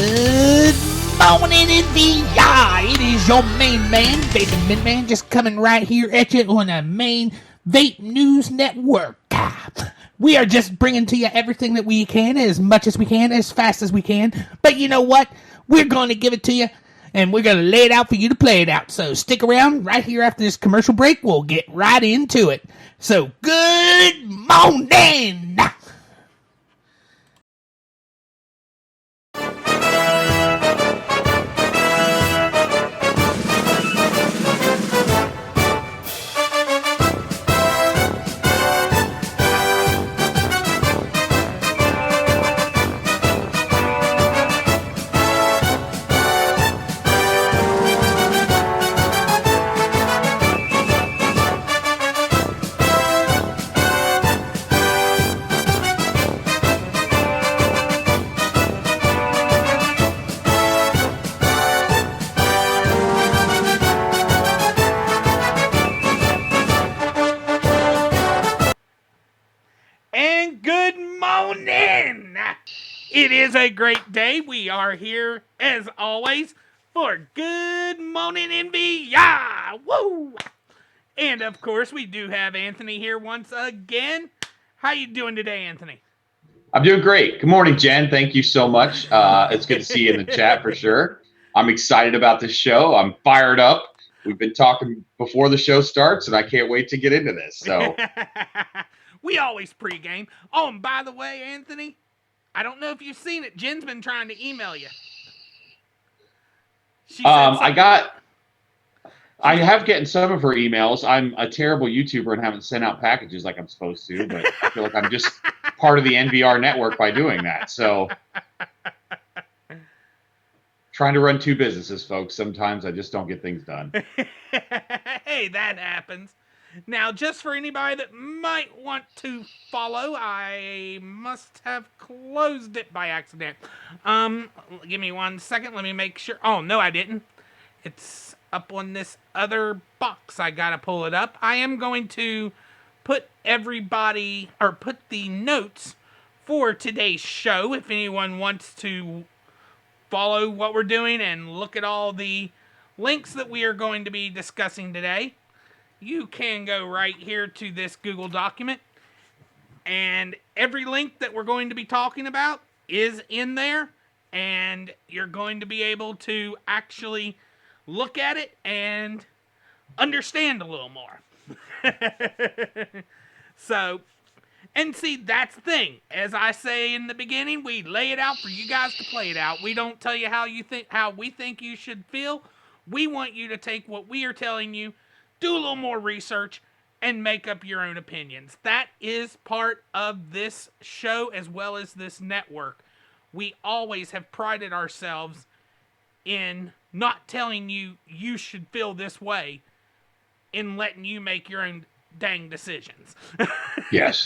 Good morning, NVI. It is your main man, Vapin Minuteman, just coming right here at you on the main Vape News Network. We are just bringing to you everything that we can, as much as we can, as fast as we can. But you know what? We're going to give it to you, and we're going to lay it out for you to play it out. So stick around right here after this commercial break. We'll get right into it. So good morning. It is a great day. We are here, as always, for Good Morning NVI. Woo! And, of course, we do have Anthony here once again. How you doing today, Anthony? I'm doing great. Good morning, Jen. Thank you so much. It's good to see you in the chat for sure. I'm excited about this show. I'm fired up. We've been talking before the show starts, and I can't wait to get into this. So we always pregame. Oh, and by the way, Anthony, I don't know if you've seen it. Jen's been trying to email you. I have gotten some of her emails. I'm a terrible YouTuber and haven't sent out packages like I'm supposed to, but I feel like I'm just part of the NVR network by doing that. So trying to run two businesses, folks. Sometimes I just don't get things done. Hey, that happens. Now, just for anybody that might want to follow, I must have closed it by accident. Give me 1 second. Let me make sure. Oh, no, I didn't. It's up on this other box. I gotta pull it up. I am going to put put the notes for today's show if anyone wants to follow what we're doing and look at all the links that we are going to be discussing today. You can go right here to this Google document, and every link that we're going to be talking about is in there, and you're going to be able to actually look at it and understand a little more. So, and see, that's the thing. As I say in the beginning, we lay it out for you guys to play it out. We don't tell you how we think you should feel. We want you to take what we are telling you, do a little more research, and make up your own opinions. That is part of this show as well as this network. We always have prided ourselves in not telling you you should feel this way, in letting you make your own dang decisions. Yes.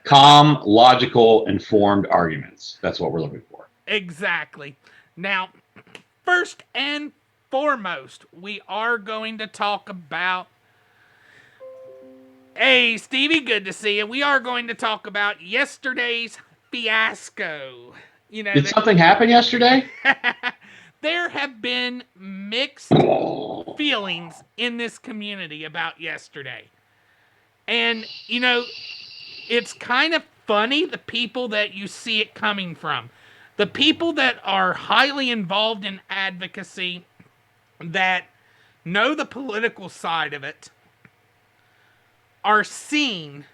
Calm, logical, informed arguments. That's what we're looking for. Exactly. Now, first and foremost, we are going to talk about... Hey, Stevie, good to see you. We are going to talk about yesterday's fiasco. Did something happen yesterday? There have been mixed feelings in this community about yesterday. And, it's kind of funny, the people that you see it coming from. The people that are highly involved in advocacy, that know the political side of it, are seeing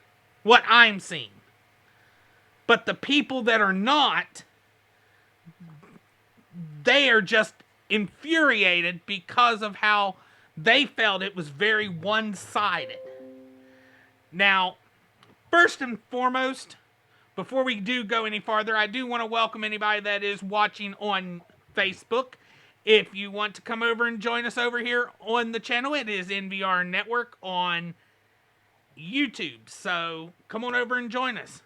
what I'm seeing. But the people that are not, they are just infuriated because of how they felt it was very one-sided. Now, first and foremost, before we do go any farther, I do want to welcome anybody that is watching on Facebook. If you want to come over and join us over here on the channel, it is NVR Network on YouTube. So come on over and join us.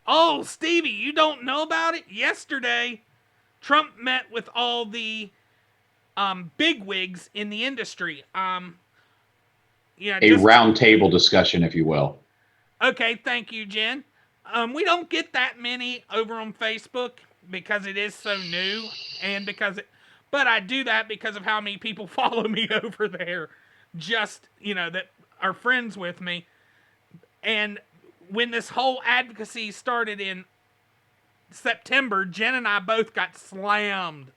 Oh, Stevie, you don't know about it? Yesterday, Trump met with all the bigwigs in the industry. A round table discussion, if you will. Okay, thank you, Jen. We don't get that many over on Facebook because it is so new, and but I do that because of how many people follow me over there, just that are friends with me. And when this whole advocacy started in September, Jen and I both got slammed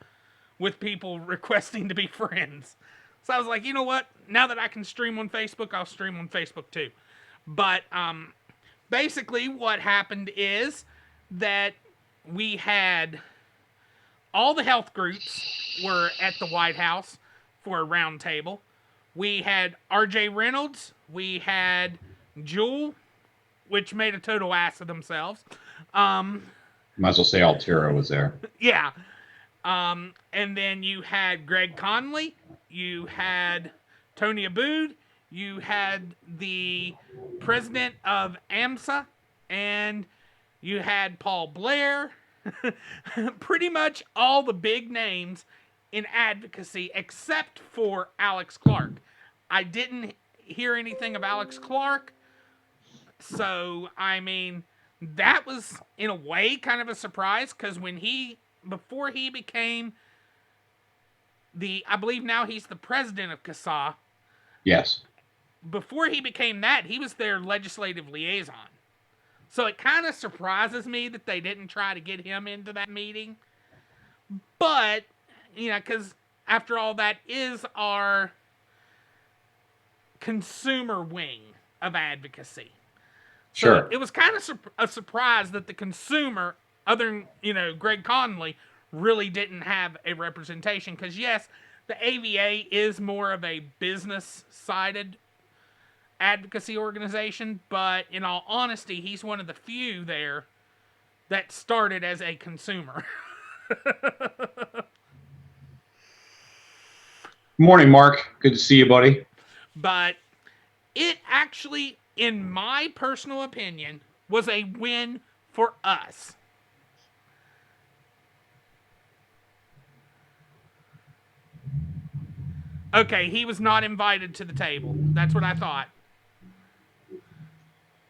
with people requesting to be friends. So I was like, you know what? Now that I can stream on Facebook, I'll stream on Facebook too. But basically, what happened is that we had all the health groups were at the White House for a round table. We had R.J. Reynolds. We had Jewel, which made a total ass of themselves. Might as well say Altera was there. Yeah. And then you had Greg Conley. You had Tony Abood. You had the president of AMSA. And you had Paul Blair. Pretty much all the big names in advocacy except for Alex Clark. I didn't hear anything of Alex Clark. So, I mean, that was in a way kind of a surprise because before he became I believe now he's the president of CASA. Yes. Before he became that, he was their legislative liaison. So it kind of surprises me that they didn't try to get him into that meeting. But, because after all, that is our consumer wing of advocacy. Sure. So it was kind of a surprise that the consumer, other than, Greg Conley, really didn't have a representation. Because, yes, the AVA is more of a business-sided advocacy organization, but in all honesty, he's one of the few there that started as a consumer. Morning, Mark. Good to see you, buddy. But it actually, in my personal opinion, was a win for us. Okay, he was not invited to the table. That's what I thought.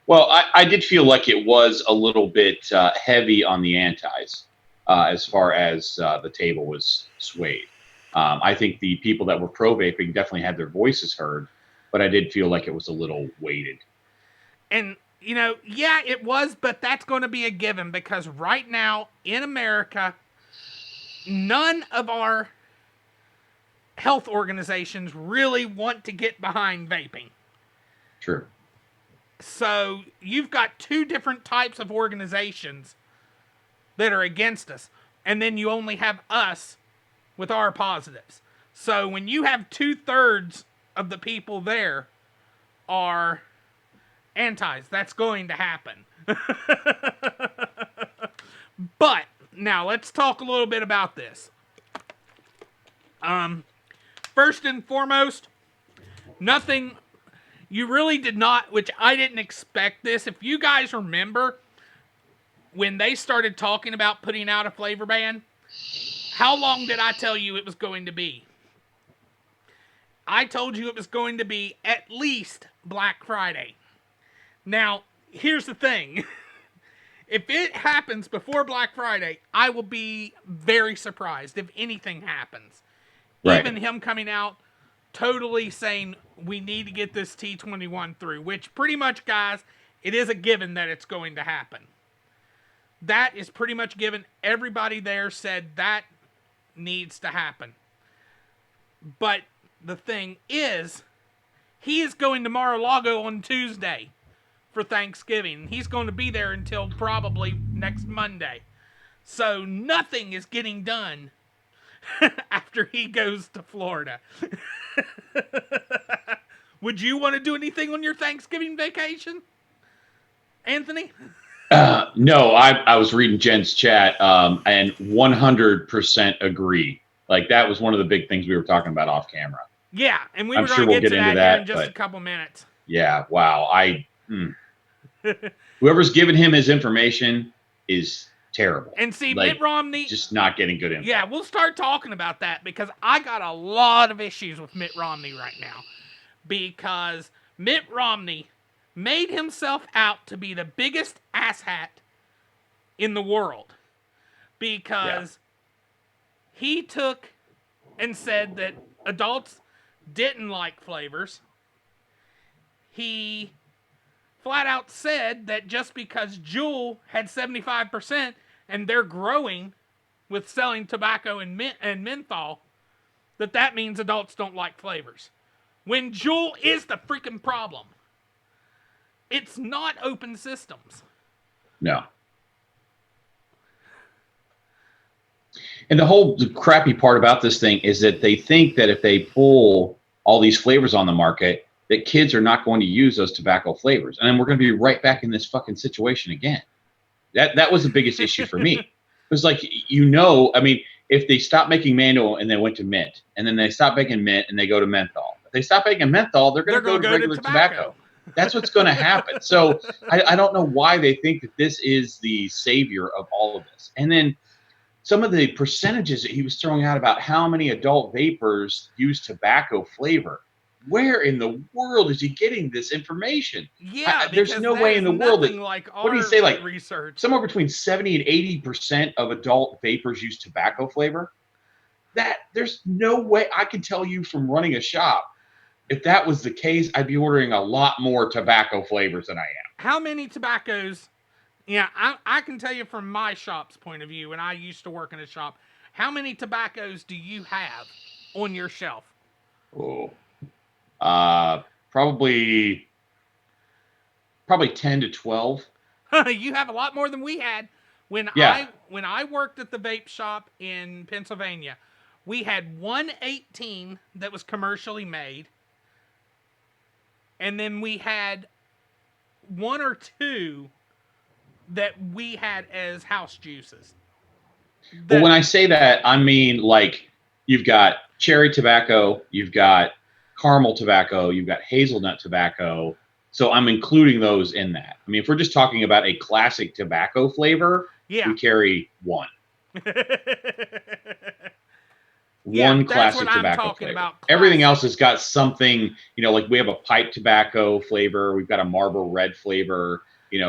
Well, I did feel like it was a little bit heavy on the antis as far as the table was swayed. I think the people that were pro-vaping definitely had their voices heard, but I did feel like it was a little weighted. And, yeah, it was, but that's going to be a given because right now in America, none of our health organizations really want to get behind vaping. True. So you've got two different types of organizations that are against us. And then you only have us with our positives. So when you have 2/3 of the people there are antis, that's going to happen. But now let's talk a little bit about this. First and foremost, nothing. You really did not, which I didn't expect this. If you guys remember when they started talking about putting out a flavor ban, how long did I tell you it was going to be? I told you it was going to be at least Black Friday. Now, here's the thing. If it happens before Black Friday, I will be very surprised if anything happens. Right. Even him coming out totally saying we need to get this T21 through, which pretty much, guys, it is a given that it's going to happen. That is pretty much given. Everybody there said that needs to happen. But the thing is, he is going to Mar-a-Lago on Tuesday for Thanksgiving. He's going to be there until probably next Monday. So nothing is getting done after he goes to Florida. Would you want to do anything on your Thanksgiving vacation, Anthony? No, I was reading Jen's chat and 100% agree. Like that was one of the big things we were talking about off camera. Yeah, and we were going to get to that in just a couple minutes. Yeah, wow. Whoever's giving him his information is terrible. And see, Mitt Romney just not getting good info. Yeah, we'll start talking about that because I got a lot of issues with Mitt Romney right now. Because Mitt Romney made himself out to be the biggest asshat in the world Yeah. because he took and said that adults didn't like flavors. He flat out said that just because Juul had 75% and they're growing with selling tobacco and menthol, that means adults don't like flavors. When Juul is the freaking problem. It's not open systems. No. And the crappy part about this thing is that they think that if they pull all these flavors on the market, that kids are not going to use those tobacco flavors. And then we're going to be right back in this fucking situation again. That was the biggest issue for me. It was like, I mean, if they stop making manual and they went to mint, and then they stop making mint and they go to menthol. If they stop making menthol, they're going to go to regular tobacco. That's what's going to happen. So I don't know why they think that this is the savior of all of this. And then some of the percentages that he was throwing out about how many adult vapors use tobacco flavor. Where in the world is he getting this information? Yeah, there's no way in the world that, like what do you say, like research. Somewhere between 70 and 80% of adult vapors use tobacco flavor. That there's no way. I can tell you from running a shop, if that was the case, I'd be ordering a lot more tobacco flavors than I am. How many tobaccos? Yeah, I can tell you from my shop's point of view, and I used to work in a shop. How many tobaccos do you have on your shelf? Oh, probably 10 to 12. You have a lot more than we had. When I worked at the vape shop in Pennsylvania, we had 118 that was commercially made, and then we had one or two that we had as house juices. Well, when I say that, I mean like you've got cherry tobacco, you've got caramel tobacco, you've got hazelnut tobacco. So I'm including those in that. I mean, if we're just talking about a classic tobacco flavor, we carry one. One classic tobacco flavor. Everything else has got something, like we have a pipe tobacco flavor, we've got a Marlboro Red flavor,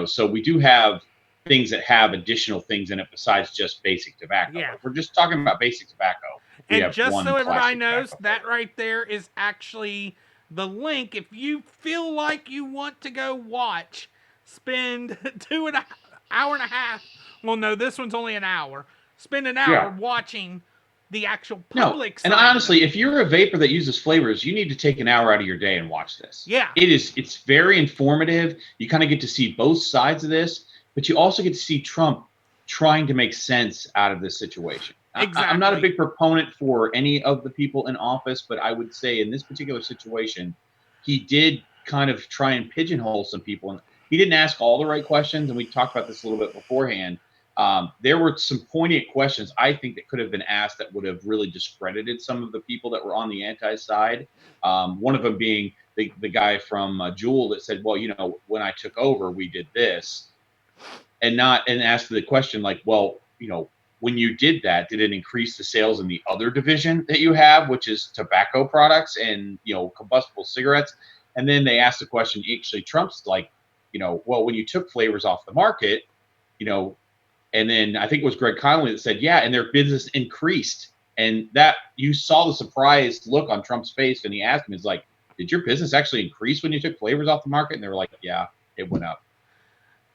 so we do have things that have additional things in it besides just basic tobacco. Yeah. If we're just talking about basic tobacco, we have just one so everybody knows, tobacco that flavor. right there is actually the link. If you feel like you want to go watch, spend 2 hour and a half. Well, no, this one's only an hour. Spend an hour watching the actual public side. And honestly, if you're a vapor that uses flavors, you need to take an hour out of your day and watch this. Yeah. It's very informative. You kind of get to see both sides of this, but you also get to see Trump trying to make sense out of this situation. Exactly. I'm not a big proponent for any of the people in office, but I would say in this particular situation, he did kind of try and pigeonhole some people. And he didn't ask all the right questions, and we talked about this a little bit beforehand. There were some poignant questions I think that could have been asked that would have really discredited some of the people that were on the anti-side. One of them being the guy from Juul that said, well, when I took over, we did this, and asked the question like, well, when you did that, did it increase the sales in the other division that you have, which is tobacco products and, combustible cigarettes? And then they asked the question, actually, Trump's like, well, when you took flavors off the market, and then I think it was Greg Connolly that said, yeah, and their business increased. And that you saw the surprised look on Trump's face when he asked him, it's like, did your business actually increase when you took flavors off the market? And they were like, yeah, it went up.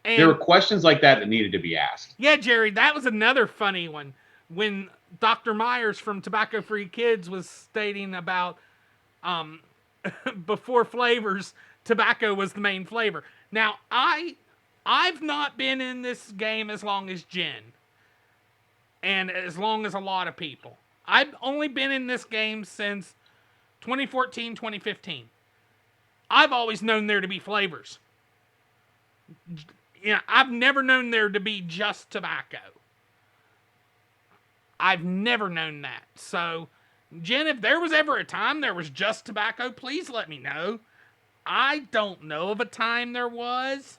And there were questions like that needed to be asked. Yeah, Jerry, that was another funny one. When Dr. Myers from Tobacco Free Kids was stating about before flavors, tobacco was the main flavor. Now, I've not been in this game as long as Jen, and as long as a lot of people. I've only been in this game since 2014, 2015. I've always known there to be flavors. I've never known there to be just tobacco. I've never known that. So, Jen, if there was ever a time there was just tobacco, please let me know. I don't know of a time there was.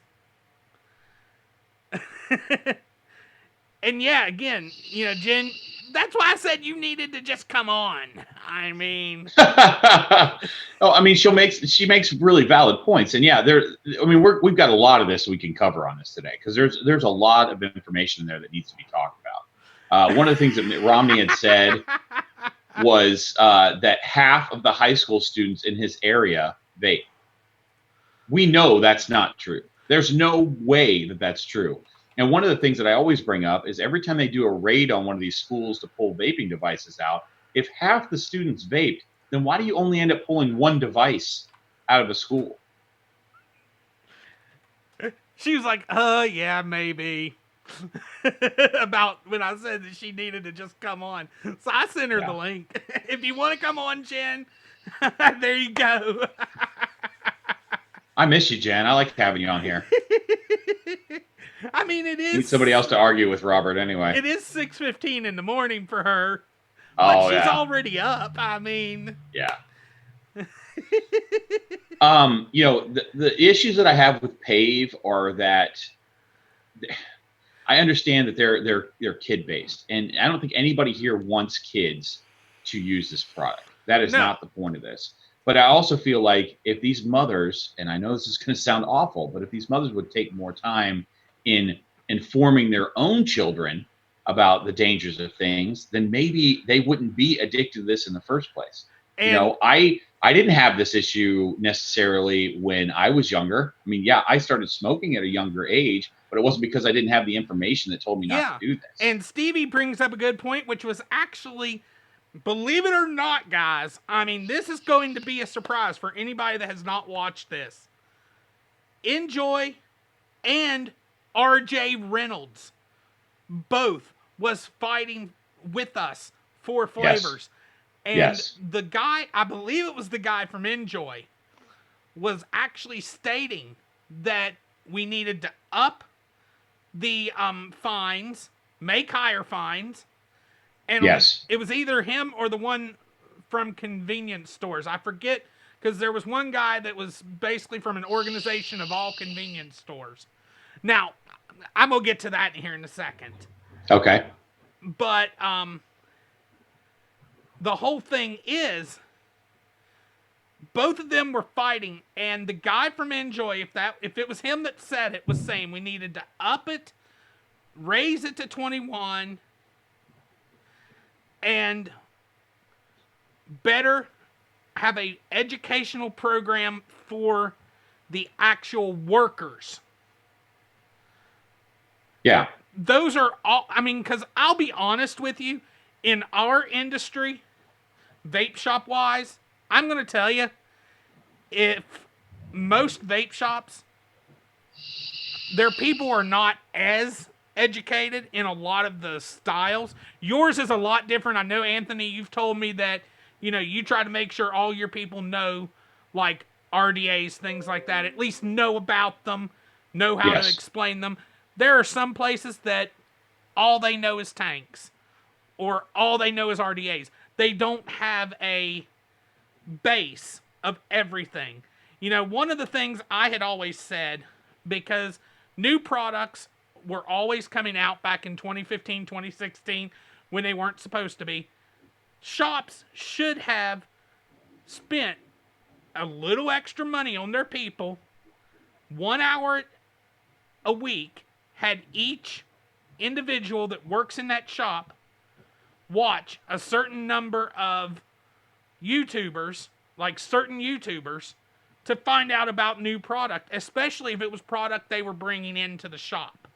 And yeah, again, Jen, That's why I said you needed to just come on. I mean, Oh, I mean, she makes really valid points, and yeah, we've got a lot of this we can cover on this today because there's a lot of information in there that needs to be talked about. One of the things that Mitt Romney had said was that half of the high school students in his area vape. We know that's not true. There's no way that that's true. And one of the things that I always bring up is every time they do a raid on one of these schools to pull vaping devices out, if half the students vaped, then why do you only end up pulling one device out of a school? she was like, yeah, maybe. About when I said that she needed to just come on. So I sent her the link. If you want to come on, Jen, there you go. I miss you, Jen. I like having you on here. I mean, it is. Need somebody else to argue with Robert anyway. It is 6:15 in the morning for her. But she's already up. I mean. Yeah. The issues that I have with PAVE are that I understand that they're kid based, and I don't think anybody here wants kids to use this product. That is not the point of this. But I also feel like if these mothers, and I know this is going to sound awful, but if these mothers would take more time in informing their own children about the dangers of things, then maybe they wouldn't be addicted to this in the first place. And I didn't have this issue necessarily when I was younger. I mean, yeah, I started smoking at a younger age, but it wasn't because I didn't have the information that told me not to do this. And Stevie brings up a good point, which was actually, believe it or not, guys, I mean, this is going to be a surprise for anybody that has not watched this. Enjoy and RJ Reynolds both was fighting with us for flavors. And the guy, I believe it was the guy from Enjoy, was actually stating that we needed to up the fines, make higher fines. And it was either him or the one from convenience stores. I forget, because there was one guy that was basically from an organization of all convenience stores. Now, I'm going to get to that here in a second. Okay. But the whole thing is, both of them were fighting, and the guy from Enjoy, if it was him that said it, was saying we needed to up it, raise it to 21, and better have a educational program for the actual workers. Yeah. Those are all, I mean, because I'll be honest with you, in our industry, vape shop wise, I'm going to tell you, if most vape shops, their people are not as educated in a lot of the styles. Yours is a lot different. I know, Anthony, you've told me that, you try to make sure all your people know, like, RDAs, things like that, at least know about them, know how to explain them. There are some places that all they know is tanks, or all they know is RDAs. They don't have a base of everything. One of the things I had always said, because new products were always coming out back in 2015, 2016, when they weren't supposed to be, shops should have spent a little extra money on their people, 1 hour a week, had each individual that works in that shop watch a certain number of YouTubers, like certain YouTubers, to find out about new product, especially if it was product they were bringing into the shop.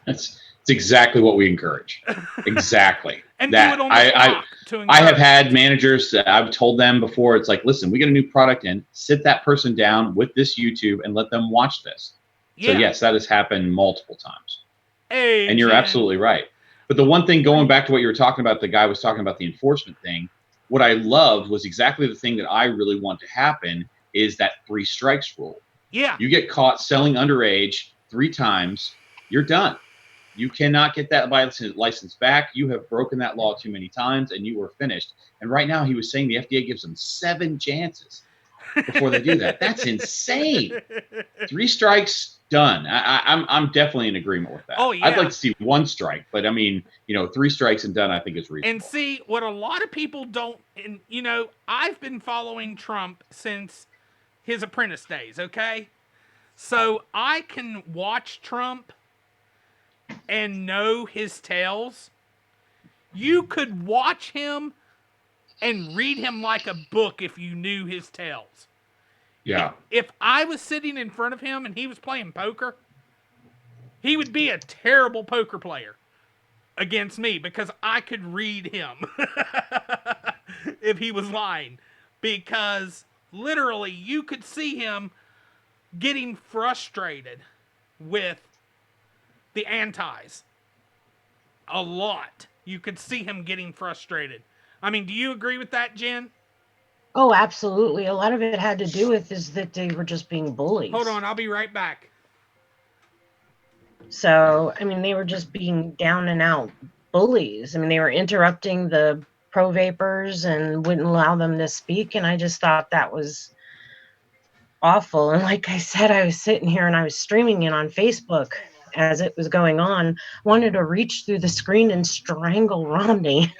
It's exactly what we encourage. Exactly. And that, do it on the clock to encourage. I have had managers that I've told them before, it's like, listen, we get a new product in, sit that person down with this YouTube and let them watch this. Yeah. So yes, that has happened multiple times. Hey, and you're absolutely right. But the one thing, going back to what you were talking about, the guy was talking about the enforcement thing. What I loved was exactly the thing that I really want to happen is that 3 strikes rule. Yeah. You get caught selling underage 3 times, you're done. You cannot get that license back. You have broken that law too many times, and you were finished. And right now, he was saying the FDA gives them 7 chances before they do that. That's insane. 3 strikes, done. I'm definitely in agreement with that. Oh, I'd like yeah. to see 1 strike, but I mean, 3 strikes and done, I think is And reasonable. see, what a lot of people don't, and I've been following Trump since his apprentice days, okay? So I can watch Trump and know his tales. You could watch him and read him like a book if you knew his tales. Yeah. If I was sitting in front of him and he was playing poker, he would be a terrible poker player against me because I could read him if he was lying. Because literally, you could see him getting frustrated with the antis a lot. You could see him getting frustrated. I mean, do you agree with that, Jen? Oh, absolutely. A lot of it had to do with is that they were just being bullies. Hold on, I'll be right back. So, I mean, they were just being down and out bullies. I mean, they were interrupting the pro vapors and wouldn't allow them to speak. And I just thought that was awful. And like I said, I was sitting here and I was streaming it on Facebook as it was going on, wanted to reach through the screen and strangle Romney.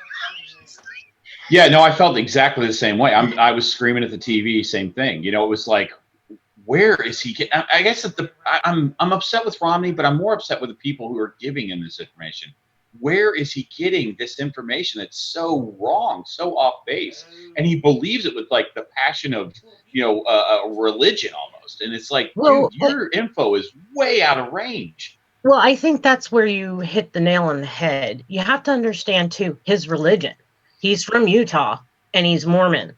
Yeah, no, I felt exactly the same way. I was screaming at the TV, same thing. It was like, where is he? I guess I'm upset with Romney, but I'm more upset with the people who are giving him this information. Where is he getting this information that's so wrong, so off base? And he believes it with like the passion of, a religion almost. And it's like, dude, your info is way out of range. Well, I think that's where you hit the nail on the head. You have to understand, too, his religion. He's from Utah, and he's Mormon.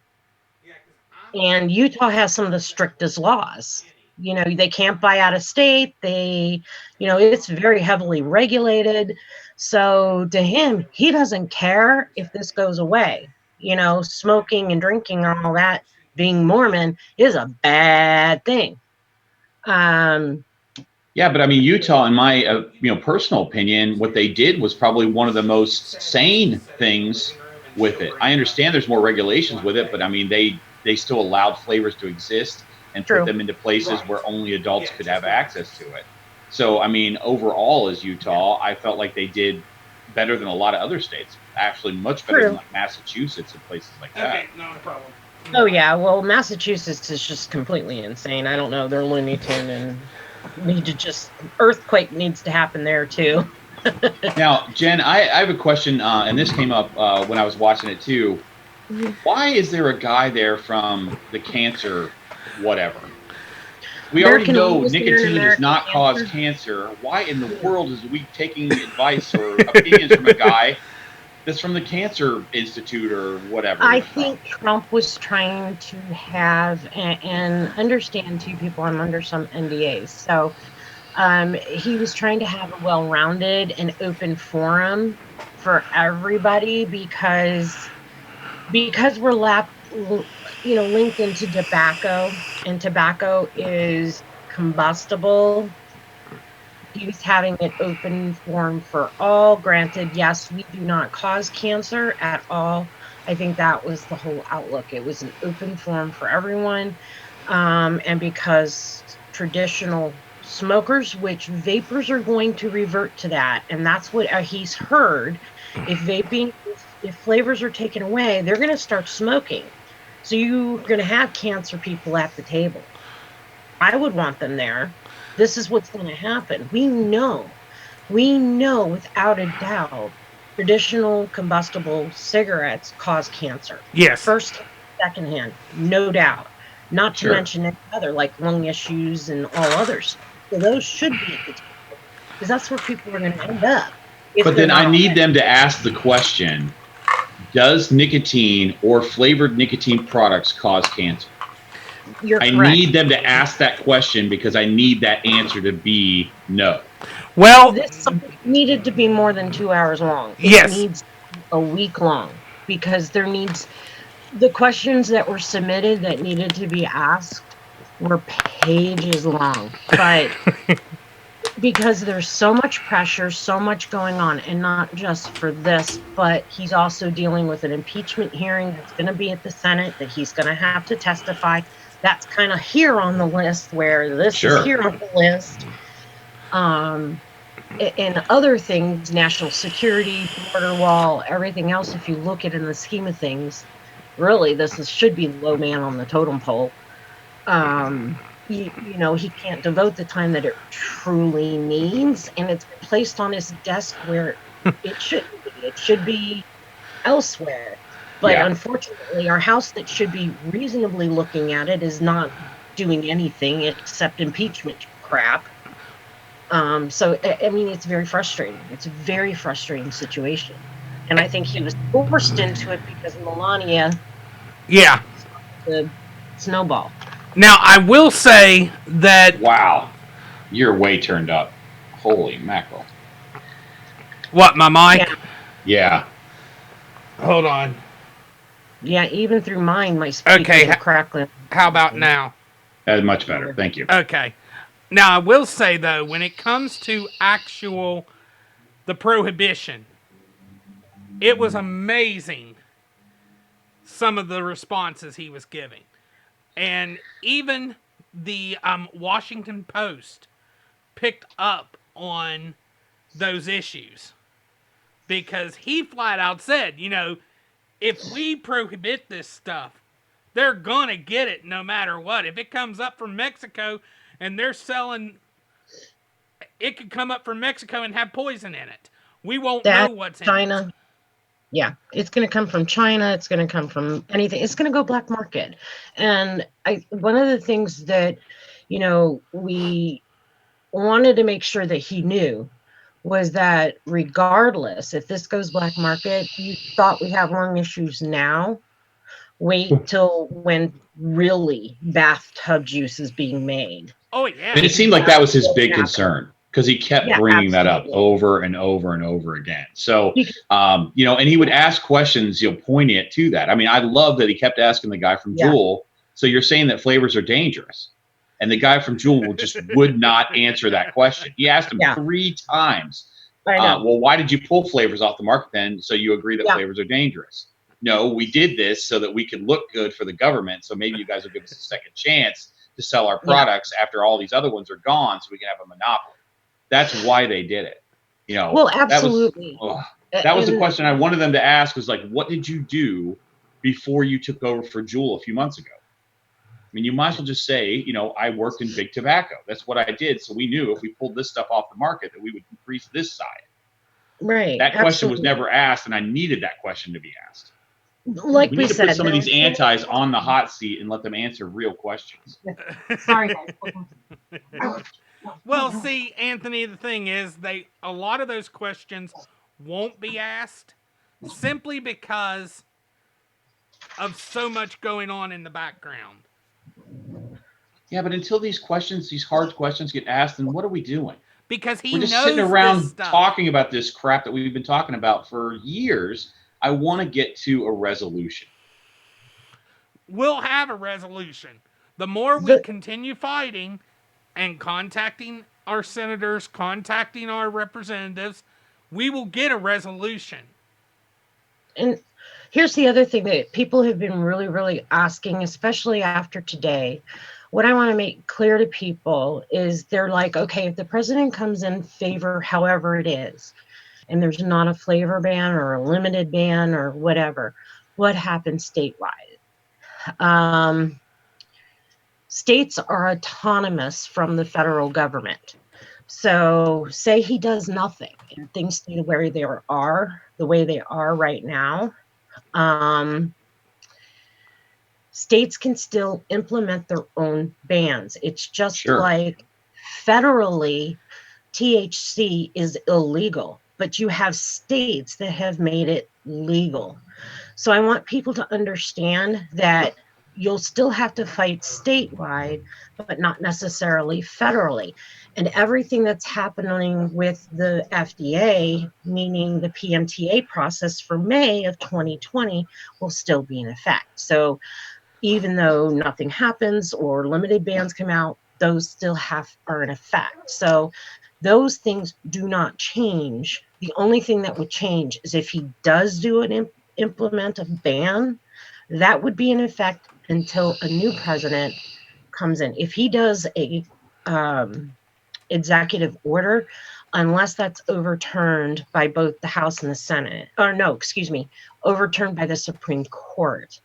And Utah has some of the strictest laws. They can't buy out of state. It's very heavily regulated. So to him, he doesn't care if this goes away. Smoking and drinking and all that, being Mormon is a bad thing. Yeah, but I mean, Utah, in my personal opinion, what they did was probably one of the most sane things with it. I understand there's more regulations with it, but I mean, they still allowed flavors to exist and put them into places where only adults could have access to it. So, I mean, overall, as Utah, I felt like they did better than a lot of other states. Actually, much better than like Massachusetts and places like that. Okay, not a problem. Oh, yeah. Well, Massachusetts is just completely insane. I don't know. They're Looney Tune and earthquake needs to happen there, too. Now, Jen, I have a question, and this came up when I was watching it, too. Why is there a guy there from the cancer whatever? We already know nicotine does not cause cancer. Why in the world is we taking advice or opinions from a guy that's from the Cancer Institute or whatever? I think Trump was trying to have, and understand, too, people, I'm under some NDAs. So he was trying to have a well-rounded and open forum for everybody because we're linked into tobacco, and tobacco is combustible. He was having an open forum for all. Granted, yes, we do not cause cancer at all. I think that was the whole outlook. It was an open forum for everyone. And because traditional smokers, which vapors are going to revert to that, and that's what he's heard. If flavors are taken away, they're going to start smoking. So you're going to have cancer people at the table. I would want them there. This is what's going to happen. We know without a doubt, traditional combustible cigarettes cause cancer. Yes. First, secondhand, no doubt. Not to mention any other, like lung issues and all others. So those should be at the table, because that's where people are going to end up. But then I need them to ask the question, does nicotine or flavored nicotine products cause cancer? You're I correct. need them to ask that question because I need that answer to be no. Well, This needed to be more than 2 hours long. Yes. It needs a week long, because the questions that were submitted that needed to be asked were pages long. But because there's so much pressure, so much going on, and not just for this, but he's also dealing with an impeachment hearing that's going to be at the Senate, that he's going to have to testify. that's kind of here on the list, where this is here on the list. And other things, national security, border wall, everything else, if you look at it in the scheme of things, really, should be low man on the totem pole. You know, he can't devote the time that it truly needs, and it's been placed on his desk where it shouldn't be. It should be elsewhere. But unfortunately, our House that should be reasonably looking at it is not doing anything except impeachment crap. So, I mean, it's very frustrating. It's a very frustrating situation. And I think he was forced into it because Melania. Yeah. The snowball. Now, I will say that... Wow. You're way turned up. Holy mackerel. What, my mic? Yeah. Hold on. Yeah, even through mine, my speakers are crackling. How about now? That's much better. Thank you. Okay. Now, I will say, though, when it comes to the prohibition, it was amazing some of the responses he was giving. And even the Washington Post picked up on those issues. Because he flat out said, you know, if we prohibit this stuff, they're going to get it no matter what. If it comes up from Mexico and they're selling, it could come up from Mexico and have poison in it. We won't know what's in China. it. Yeah, it's going to come from China. It's going to come from anything. It's going to go black market. And one of the things that, you know, we wanted to make sure that he knew was that regardless, if this goes black market, you thought we have lung issues now, wait till when really bathtub juice is being made. Oh, yeah. And it seemed like that was his big concern, because he kept bringing that up over and over and over again. So, you know, and he would ask questions, you know, pointing it to that. I mean, I love that he kept asking the guy from Juul, so you're saying that flavors are dangerous? And the guy from Juul would not answer that question. He asked him 3 times. Well, why did you pull flavors off the market then? So you agree that flavors are dangerous? No, we did this so that we could look good for the government. So maybe you guys will give us a second chance to sell our products after all these other ones are gone, so we can have a monopoly. That's why they did it. You know. Well, absolutely. That was the question I wanted them to ask, was like, what did you do before you took over for Juul a few months ago? I mean, you might as well just say, you know, I worked in big tobacco. That's what I did. So we knew if we pulled this stuff off the market that we would increase this side. Right. That question was never asked, and I needed that question to be asked. Like we need to said, put some of these antis on the hot seat and let them answer real questions. Sorry, guys. Well, see, Anthony, the thing is, a lot of those questions won't be asked simply because of so much going on in the background. Yeah, but until these hard questions get asked, then what are we doing? Because we're just sitting around talking about this crap that we've been talking about for years. I want to get to a resolution. We'll have a resolution. The more we continue fighting and contacting our senators, contacting our representatives, we will get a resolution. And here's the other thing that people have been really, really asking, especially after today. What I want to make clear to people is they're like, okay, if the president comes in favor, however it is, and there's not a flavor ban or a limited ban or whatever, what happens statewide? States are autonomous from the federal government. So say he does nothing and things stay the way they are right now. States can still implement their own bans. It's just like federally, THC is illegal, but you have states that have made it legal. So I want people to understand that you'll still have to fight statewide, but not necessarily federally. And everything that's happening with the FDA, meaning the PMTA process for May of 2020, will still be in effect. So even though nothing happens or limited bans come out, those still are in effect. So those things do not change. The only thing that would change is if he does do implement a ban, that would be in effect until a new president comes in. If he does a executive order, unless that's overturned by both the House and the Senate, or no, excuse me, overturned by the Supreme Court,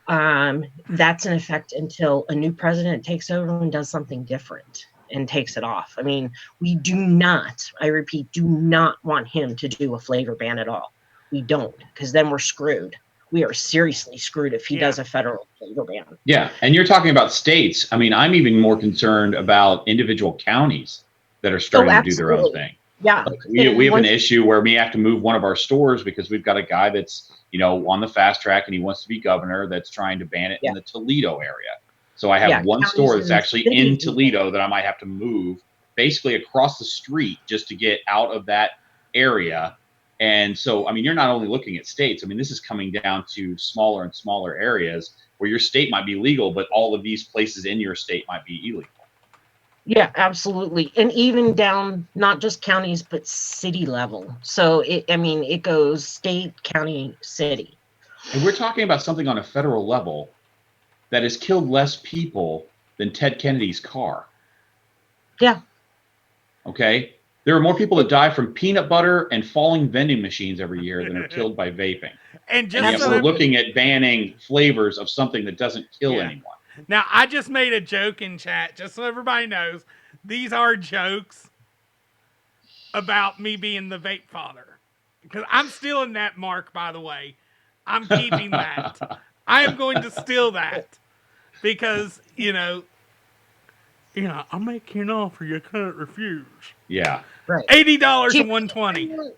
that's in effect until a new president takes over and does something different and takes it off. I mean, we do not, I repeat, do not want him to do a flavor ban at all. We don't, because then we're screwed. We are seriously screwed if he does a federal flavor ban. Yeah, and you're talking about states. I mean, I'm even more concerned about individual counties that are starting to do their own thing. Yeah. Like we have an issue where we have to move one of our stores because we've got a guy that's, on the fast track and he wants to be governor that's trying to ban it in the Toledo area. So I have one store that's actually in Toledo that I might have to move basically across the street just to get out of that area. And so, I mean, you're not only looking at states. I mean, this is coming down to smaller and smaller areas where your state might be legal, but all of these places in your state might be illegal. Yeah, absolutely. And even down, not just counties, but city level. So, it goes state, county, city. And we're talking about something on a federal level that has killed less people than Ted Kennedy's car. Yeah. Okay? There are more people that die from peanut butter and falling vending machines every year than are killed by vaping. And yet we're looking at banning flavors of something that doesn't kill anyone. Now, I just made a joke in chat, just so everybody knows. These are jokes about me being the vape father. Because I'm stealing that mark, by the way. I'm keeping that. I am going to steal that. Because, I'll make you an offer you can't refuse. Yeah. Right. $80 and $120.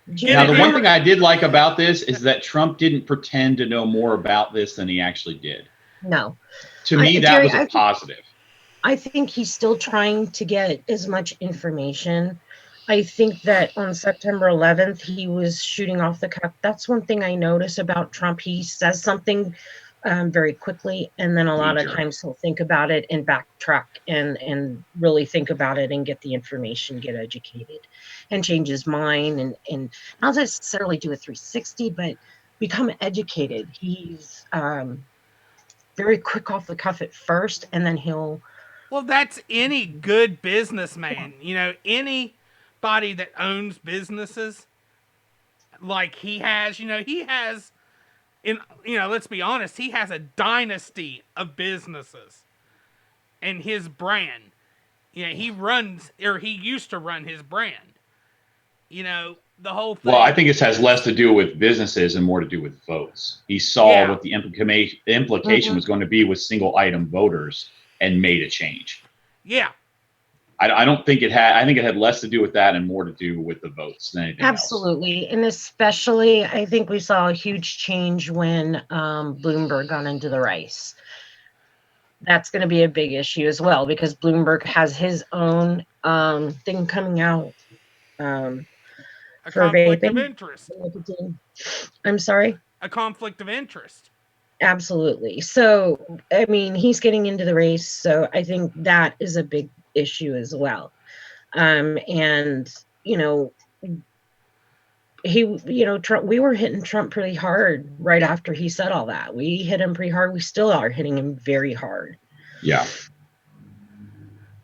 Now, the one thing I did like about this is that Trump didn't pretend to know more about this than he actually did. No. To me, that was a positive. I think he's still trying to get as much information. I think that on September 11th, he was shooting off the cuff. That's one thing I notice about Trump. He says something very quickly, and then a lot of times he'll think about it and backtrack and really think about it and get the information, get educated, and change his mind and not necessarily do a 360, but become educated. He's very quick off the cuff at first, and then he'll... Well, that's any good businessman. Anybody that owns businesses like he has, let's be honest, he has a dynasty of businesses and his brand. He used to run his brand. The whole thing. Well, I think this has less to do with businesses and more to do with votes. He saw what the implication was going to be with single item voters and made a change. Yeah. I don't think it had. I think it had less to do with that and more to do with the votes than anything Absolutely. And especially, I think we saw a huge change when Bloomberg got into the race. That's going to be a big issue as well, because Bloomberg has his own thing coming out. A conflict of interest. I'm sorry? A conflict of interest. Absolutely. So, I mean, he's getting into the race, so I think that is a big issue as well. And, Trump, we were hitting Trump pretty hard right after he said all that. We hit him pretty hard. We still are hitting him very hard. Yeah.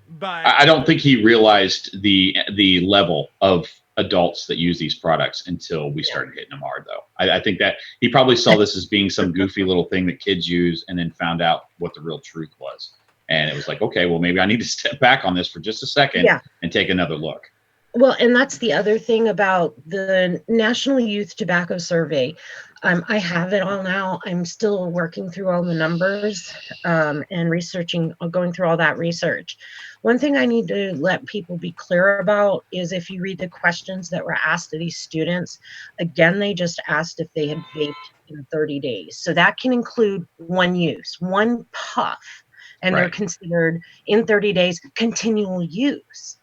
But I don't think he realized the level of adults that use these products until we started hitting them hard, though. I think that he probably saw this as being some goofy little thing that kids use and then found out what the real truth was. And it was like, okay, well, maybe I need to step back on this for just a second and take another look. Well, and that's the other thing about the National Youth Tobacco Survey. I have it all now. I'm still working through all the numbers and going through all that research. One thing I need to let people be clear about is if you read the questions that were asked to these students, again, they just asked if they had vaped in 30 days. So that can include one use, one puff, and they're considered in 30 days continual use.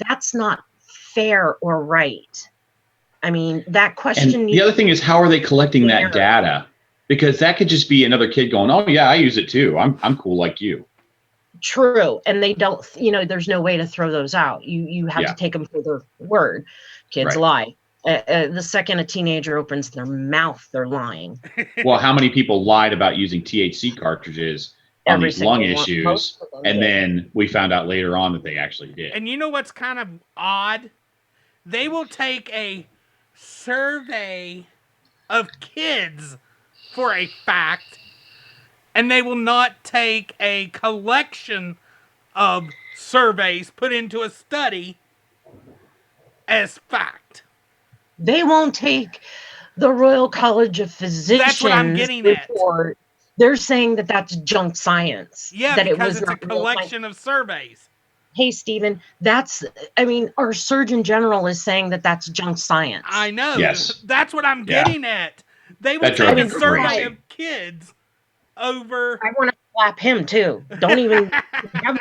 That's not fair or right. I mean, that question. And the other thing is, how are they collecting that data? Because that could just be another kid going, "Oh yeah, I use it too. I'm cool like you." True, and they don't. There's no way to throw those out. You have to take them for their word. Kids lie. The second a teenager opens their mouth, they're lying. Well, how many people lied about using THC cartridges on Every these lung single one. issues, Most of them and did. then we found out later on that they actually did. And you know what's kind of odd? They will take a survey of kids for a fact, and they will not take a collection of surveys put into a study as fact. They won't take the Royal College of Physicians That's what I'm getting at. report. They're saying that that's junk science. Yeah, that because it was it's a not real science. collection of surveys. Hey, Stephen, our Surgeon General is saying that that's junk science. I know. Yes. That's what I'm getting at. They will That drove take a me survey crazy. of kids over. I want to slap him too. Don't even.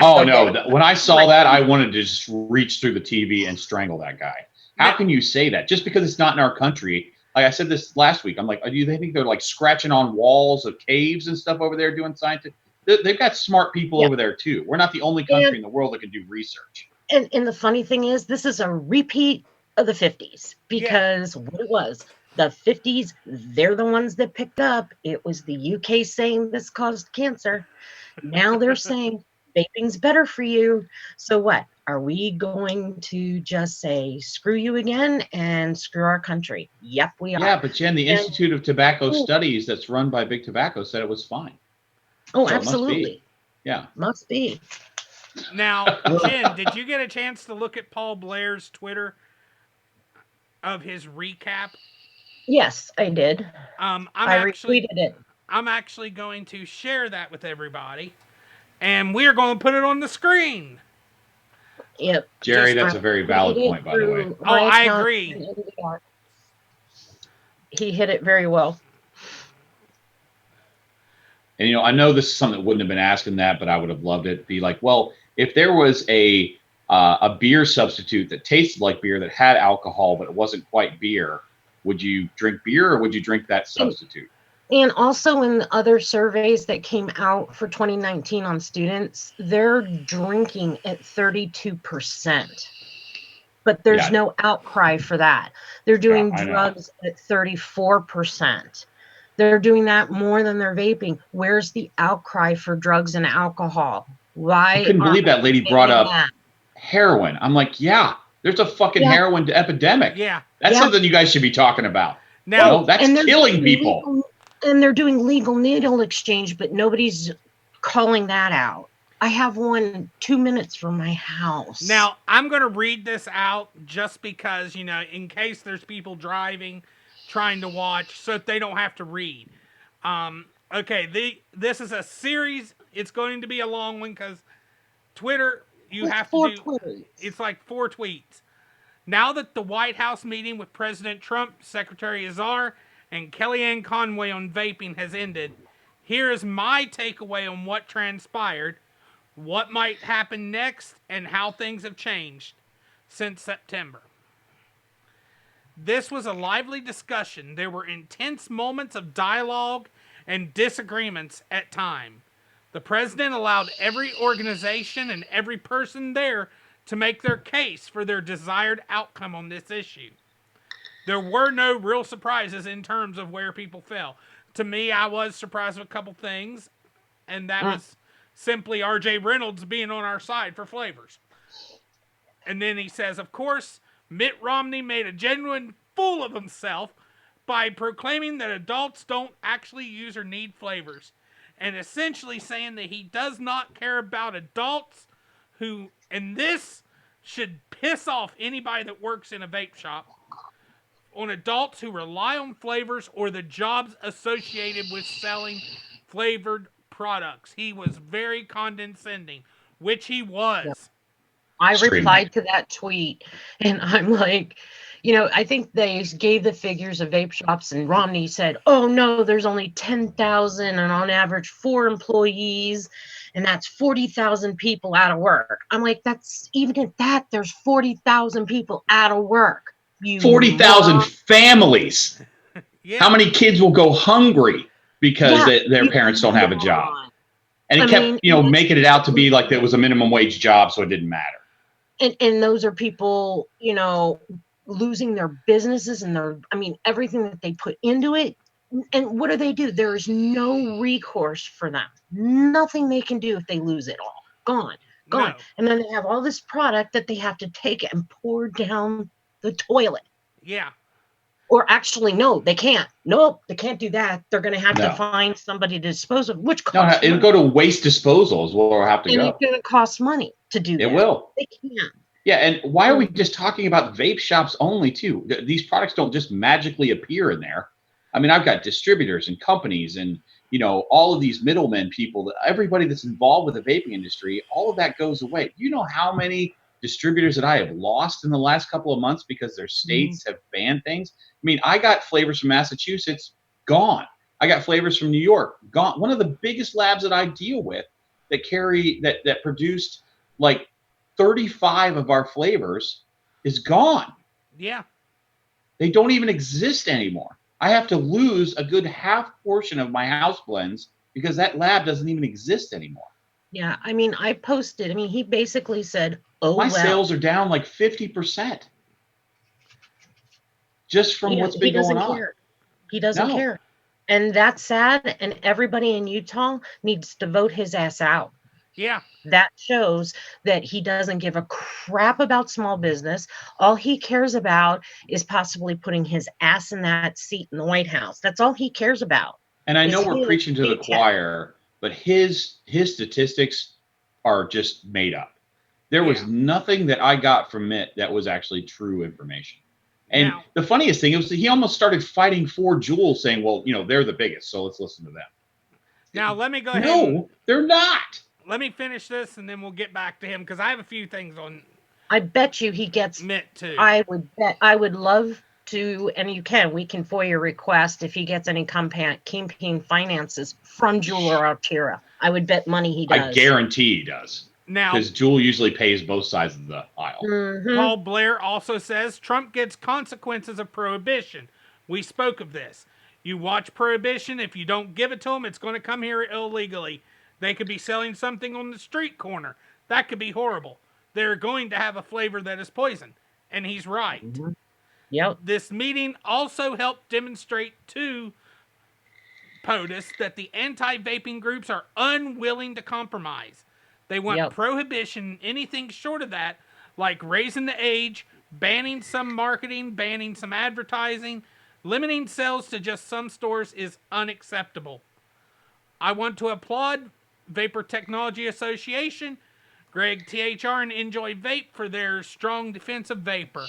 Oh no! When I saw that, I wanted to just reach through the TV and strangle that guy. How can you say that? Just because it's not in our country. Like I said this last week, I'm like, do they think they're like scratching on walls of caves and stuff over there doing scientific? They've got smart people over there too. We're not the only country in the world that can do research. And the funny thing is, this is a repeat of the 50s because what it was, the 50s, they're the ones that picked up. It was the UK saying this caused cancer. Now they're saying vaping's better for you. So what? Are we going to just say, screw you again and screw our country? Yep, we are. Yeah, but Jen, the Institute of Tobacco Studies that's run by Big Tobacco said it was fine. Oh, So absolutely. Yeah. Must be. Now, Jen, did you get a chance to look at Paul Blair's Twitter of his recap? Yes, I did. I retweeted it. I'm actually going to share that with everybody, and we're going to put it on the screen. Yep. Jerry, that's a very valid point, by the way. Oh, I agree. He hit it very well. And, I know this is something that wouldn't have been asking that, but I would have loved it. Be like, well, if there was a beer substitute that tasted like beer that had alcohol, but it wasn't quite beer, would you drink beer or would you drink that substitute? And also in the other surveys that came out for 2019 on students, they're drinking at 32%. But there's no outcry for that. They're doing drugs at 34%. They're doing that more than they're vaping. Where's the outcry for drugs and alcohol? Why? I couldn't believe that lady brought up heroin. I'm like, yeah, there's a fucking heroin epidemic. Yeah. That's something you guys should be talking about. Now, that's killing people. And they're doing legal needle exchange, but nobody's calling that out. I have one 2 minutes from my house. Now, I'm going to read this out just because, in case there's people driving, trying to watch, so that they don't have to read. Okay, this is a series. It's going to be a long one because Twitter, it's like 4 tweets. Now that the White House meeting with President Trump, Secretary Azar, and Kellyanne Conway on vaping has ended, here is my takeaway on what transpired, what might happen next, and how things have changed since September. This was a lively discussion. There were intense moments of dialogue and disagreements at times. The president allowed every organization and every person there to make their case for their desired outcome on this issue. There were no real surprises in terms of where people fell. To me, I was surprised with a couple things, and that was simply R.J. Reynolds being on our side for flavors. And then he says, of course, Mitt Romney made a genuine fool of himself by proclaiming that adults don't actually use or need flavors, and essentially saying that he does not care about adults who, and this should piss off anybody that works in a vape shop, on adults who rely on flavors or the jobs associated with selling flavored products. He was very condescending, which he was. Yep. I replied to that tweet, and I'm like, I think they gave the figures of vape shops, and Romney said, oh, no, there's only 10,000 and on average 4 employees, and that's 40,000 people out of work. I'm like, even at that, there's 40,000 people out of work. 40,000 families. Yeah. How many kids will go hungry because their parents don't have a job? And it kept, making it out to be like there was a minimum wage job, so it didn't matter. And those are people, losing their businesses and everything that they put into it. And what do? There is no recourse for them. Nothing they can do if they lose it all. Gone, gone. No. And then they have all this product that they have to take and pour down the toilet. Yeah. Or actually, no, they can't. Nope, they can't do that. They're going to have to No. find somebody to dispose of, which No, costs it'll money. go to waste disposal is where we'll have to And go. it's going to cost money to do that. It will. They can't. Yeah, and why are we just talking about vape shops only, too? These products don't just magically appear in there. I mean, I've got distributors and companies and, all of these middlemen people, everybody that's involved with the vaping industry, all of that goes away. Do you know how many distributors that I have lost in the last couple of months because their states have banned things? I mean, I got flavors from Massachusetts, gone. I got flavors from New York, gone. One of the biggest labs that I deal with that produced like 35 of our flavors is gone. Yeah. They don't even exist anymore. I have to lose a good half portion of my house blends because that lab doesn't even exist anymore. Yeah, I posted. He basically said, "Oh, my well." sales are down like 50% just from what's been going on. Care. He doesn't care. And that's sad. And everybody in Utah needs to vote his ass out. Yeah. That shows that he doesn't give a crap about small business. All he cares about is possibly putting his ass in that seat in the White House. That's all he cares about. And I know we're preaching to the choir, but his statistics are just made up. There was nothing that I got from it that was actually true information. And the funniest thing was he almost started fighting for Juul, saying, well, they're the biggest, so let's listen to them. Now, let me go ahead. No, they're not. Let me finish this, and then we'll get back to him, because I have a few things on. I bet you he gets Mint, too. I would love to, and we can FOIA request if he gets any campaign finances from Juul or Altera. I would bet money he does. I guarantee he does. Now, because Juul usually pays both sides of the aisle. Paul Blair also says Trump gets consequences of prohibition. We spoke of this. You watch prohibition. If you don't give it to them, it's going to come here illegally. They could be selling something on the street corner. That could be horrible. They're going to have a flavor that is poison. And he's right. Yep. This meeting also helped demonstrate to POTUS that the anti-vaping groups are unwilling to compromise. They want prohibition, anything short of that, like raising the age, banning some marketing, banning some advertising, limiting sales to just some stores is unacceptable. I want to applaud Vapor Technology Association, Greg THR, and Enjoy Vape for their strong defense of vapor.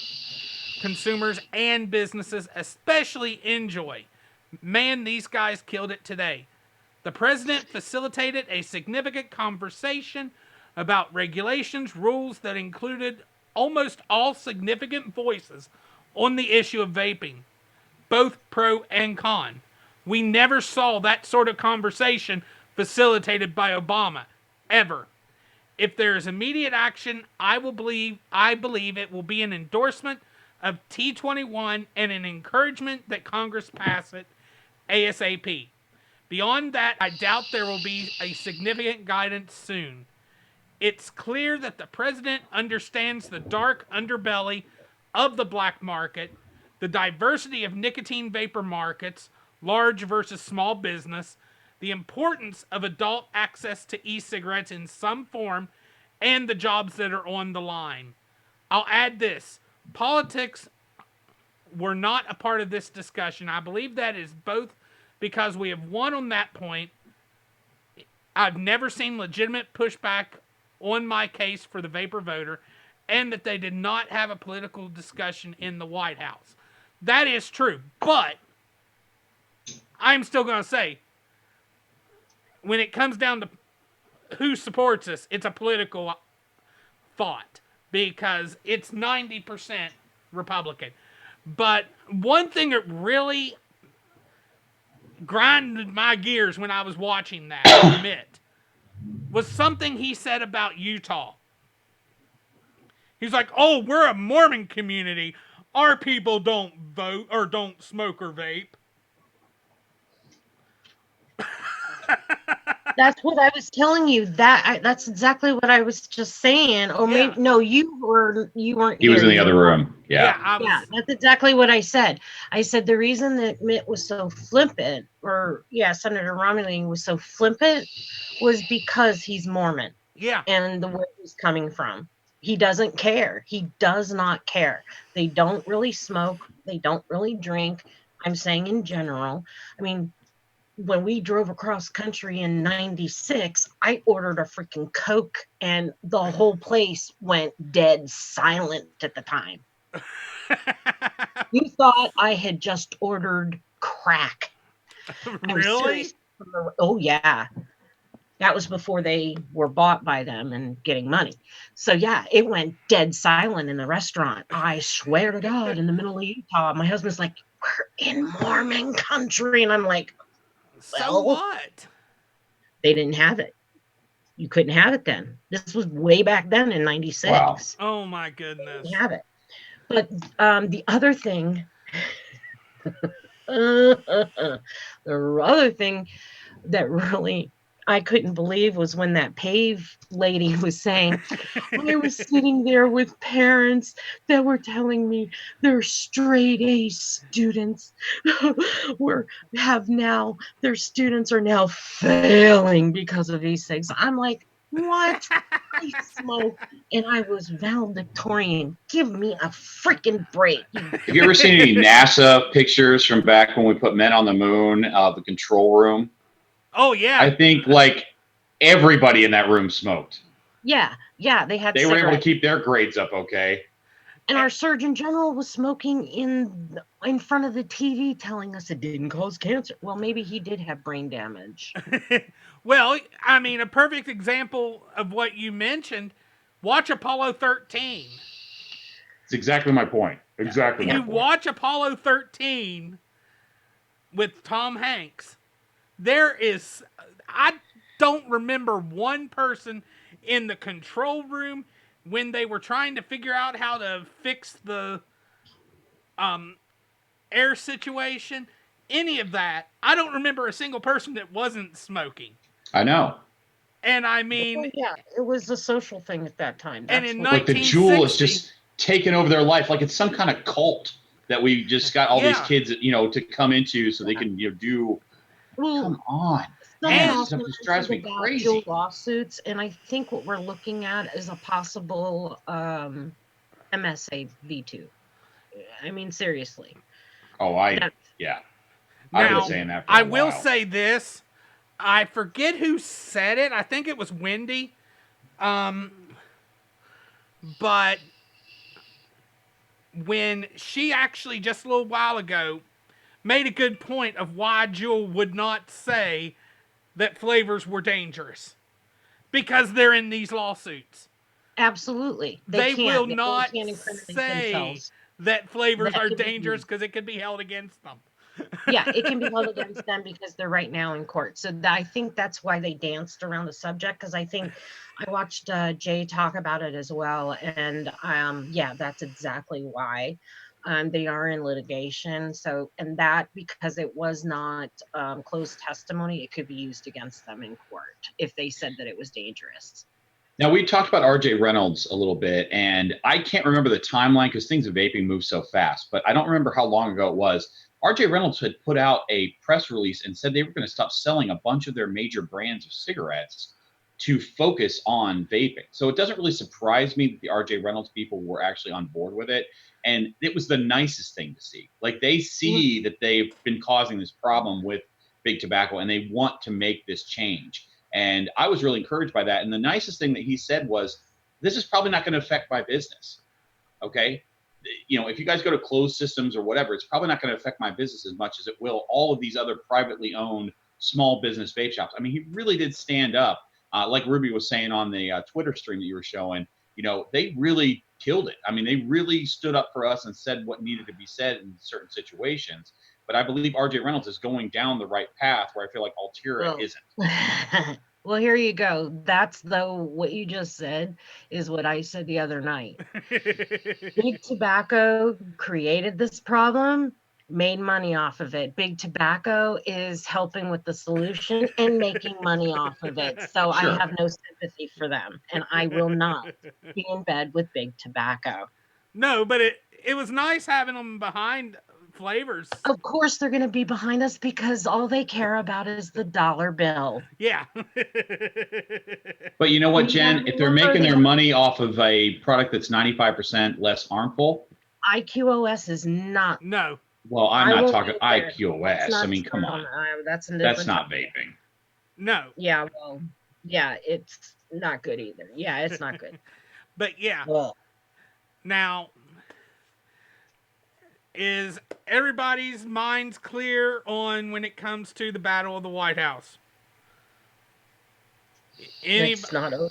Consumers and businesses, especially Enjoy. Man, these guys killed it today. The president facilitated a significant conversation about regulations, rules that included almost all significant voices on the issue of vaping, both pro and con. We never saw that sort of conversation facilitated by Obama, ever. If there is immediate action, I believe it will be an endorsement of T21 and an encouragement that Congress pass it ASAP. Beyond that, I doubt there will be a significant guidance soon. It's clear that the president understands the dark underbelly of the black market, the diversity of nicotine vapor markets, large versus small business, the importance of adult access to e-cigarettes in some form, and the jobs that are on the line. I'll add this. Politics were not a part of this discussion. I believe that is both because we have won on that point. I've never seen legitimate pushback on my case for the vapor voter, and that they did not have a political discussion in the White House. That is true, but I'm still going to say, when it comes down to who supports us, it's a political thought, because it's 90% Republican. But one thing that really grinded my gears when I was watching that admit was something he said about Utah. He's like, oh, we're a Mormon community. Our people don't vote or don't smoke or vape. That's what I was telling you. That's exactly what I was just saying. Or maybe Yeah. no, you weren't He was here. in the You other were room. Yeah, Yeah. I Yeah, was. that's exactly what I said. I said the reason that Mitt was so flippant, or yeah, Senator Romney was so flippant, was because he's Mormon Yeah. and the where he's coming from. He doesn't care. He does not care. They don't really smoke. They don't really drink. I'm saying in general. I mean, when we drove across country in 96, I ordered a freaking Coke and the whole place went dead silent at the time. You thought I had just ordered crack. I'm serious. Really? Oh, yeah. That was before they were bought by them and getting money. So, yeah, it went dead silent in the restaurant. I swear to God, in the middle of Utah, my husband's like, we're in Mormon country. And I'm like, So well, what? they didn't have it. You couldn't have it then. This was way back then in Wow. 96. Oh my You goodness. didn't have it. But the other thing, the other thing that really I couldn't believe was when that pave lady was saying, I was sitting there with parents that were telling me their straight A students were have now their students are now failing because of these things. I'm like, what? I smoked and I was valedictorian. Give me a freaking break. Have you ever seen any NASA pictures from back when we put men on the moon, the control room? Oh I yeah. think like everybody in that room smoked. Yeah, yeah, they had They were able to cigarettes. keep their grades up okay. And our Surgeon General was smoking in front of the TV telling us it didn't cause cancer. Well, maybe he did have brain damage. Well, I mean, a perfect example of what you mentioned. Watch Apollo 13. It's exactly my point. Exactly my Yeah. You point. watch Apollo 13 with Tom Hanks. There is, I don't remember one person in the control room when they were trying to figure out how to fix the um, air situation, any of that. I don't remember a single person that wasn't smoking. I know. And I mean, Oh, yeah, it was a social thing at that time. and That's in what Like the jewel is 1960, just taking over their life. Like it's some kind of cult that we just got all these yeah, kids, to come into so they yeah. can, do. Well, Come on, someone man, this and also stuff just drives mentioned me about dual crazy. lawsuits, and I think what we're looking at is a possible MSA V2. I mean, seriously. Oh, That yeah, I've been now saying that for I a will while. say this. I forget who said it. I think it was Wendy. Um, but when she actually just a little while ago made a good point of why Jewel would not say that flavors were dangerous because they're in these lawsuits. absolutely. They They will can't. They really not can't incriminate say themselves. that flavors That are could be dangerous used. because it could be held against them. Yeah, it can be held against them because they're right now in court. So I think that's why they danced around the subject, because I think I watched Jay talk about it as well, and yeah, that's exactly why. They are in litigation. So, and that because it was not closed testimony, it could be used against them in court if they said that it was dangerous. Now we talked about RJ Reynolds a little bit, and I can't remember the timeline because things in vaping move so fast. But I don't remember how long ago it was. RJ Reynolds had put out a press release and said they were going to stop selling a bunch of their major brands of cigarettes to focus on vaping. So it doesn't really surprise me that the RJ Reynolds people were actually on board with it. And it was the nicest thing to see. Like they Mhm. see that they've been causing this problem with big tobacco and they want to make this change. And I was really encouraged by that. And the nicest thing that he said was, this is probably not going to affect my business. Okay. If you guys go to closed systems or whatever, it's probably not going to affect my business as much as it will all of these other privately owned small business vape shops. I mean, he really did stand up. Like Ruby was saying on the Twitter stream that you were showing, they really killed it. I mean, they really stood up for us and said what needed to be said in certain situations. But I believe RJ Reynolds is going down the right path where I feel like Altira Well, isn't. well, here you go. That's though what you just said is what I said the other night. Big tobacco created this problem. made money off of it. Big Tobacco is helping with the solution and making money off of it. So I Sure. have no sympathy for them, and I will not be in bed with Big Tobacco. No, but it was nice having them behind flavors. Of course, they're going to be behind us because all they care about is the dollar bill. Yeah. But you know what, We gotta Jen? If they're remember making their the money off of a product that's 95% less harmful, IQOS is not. No. well, I'm I not won't talking go there. Let's IQOS. I not mean, come start on on. that. That's a That's different not topic. vaping. No. Yeah, well, yeah, it's not good either. Yeah, it's not good. But yeah. Ugh. Now, is everybody's minds clear on when it comes to the Battle of the White House? Any It's not over.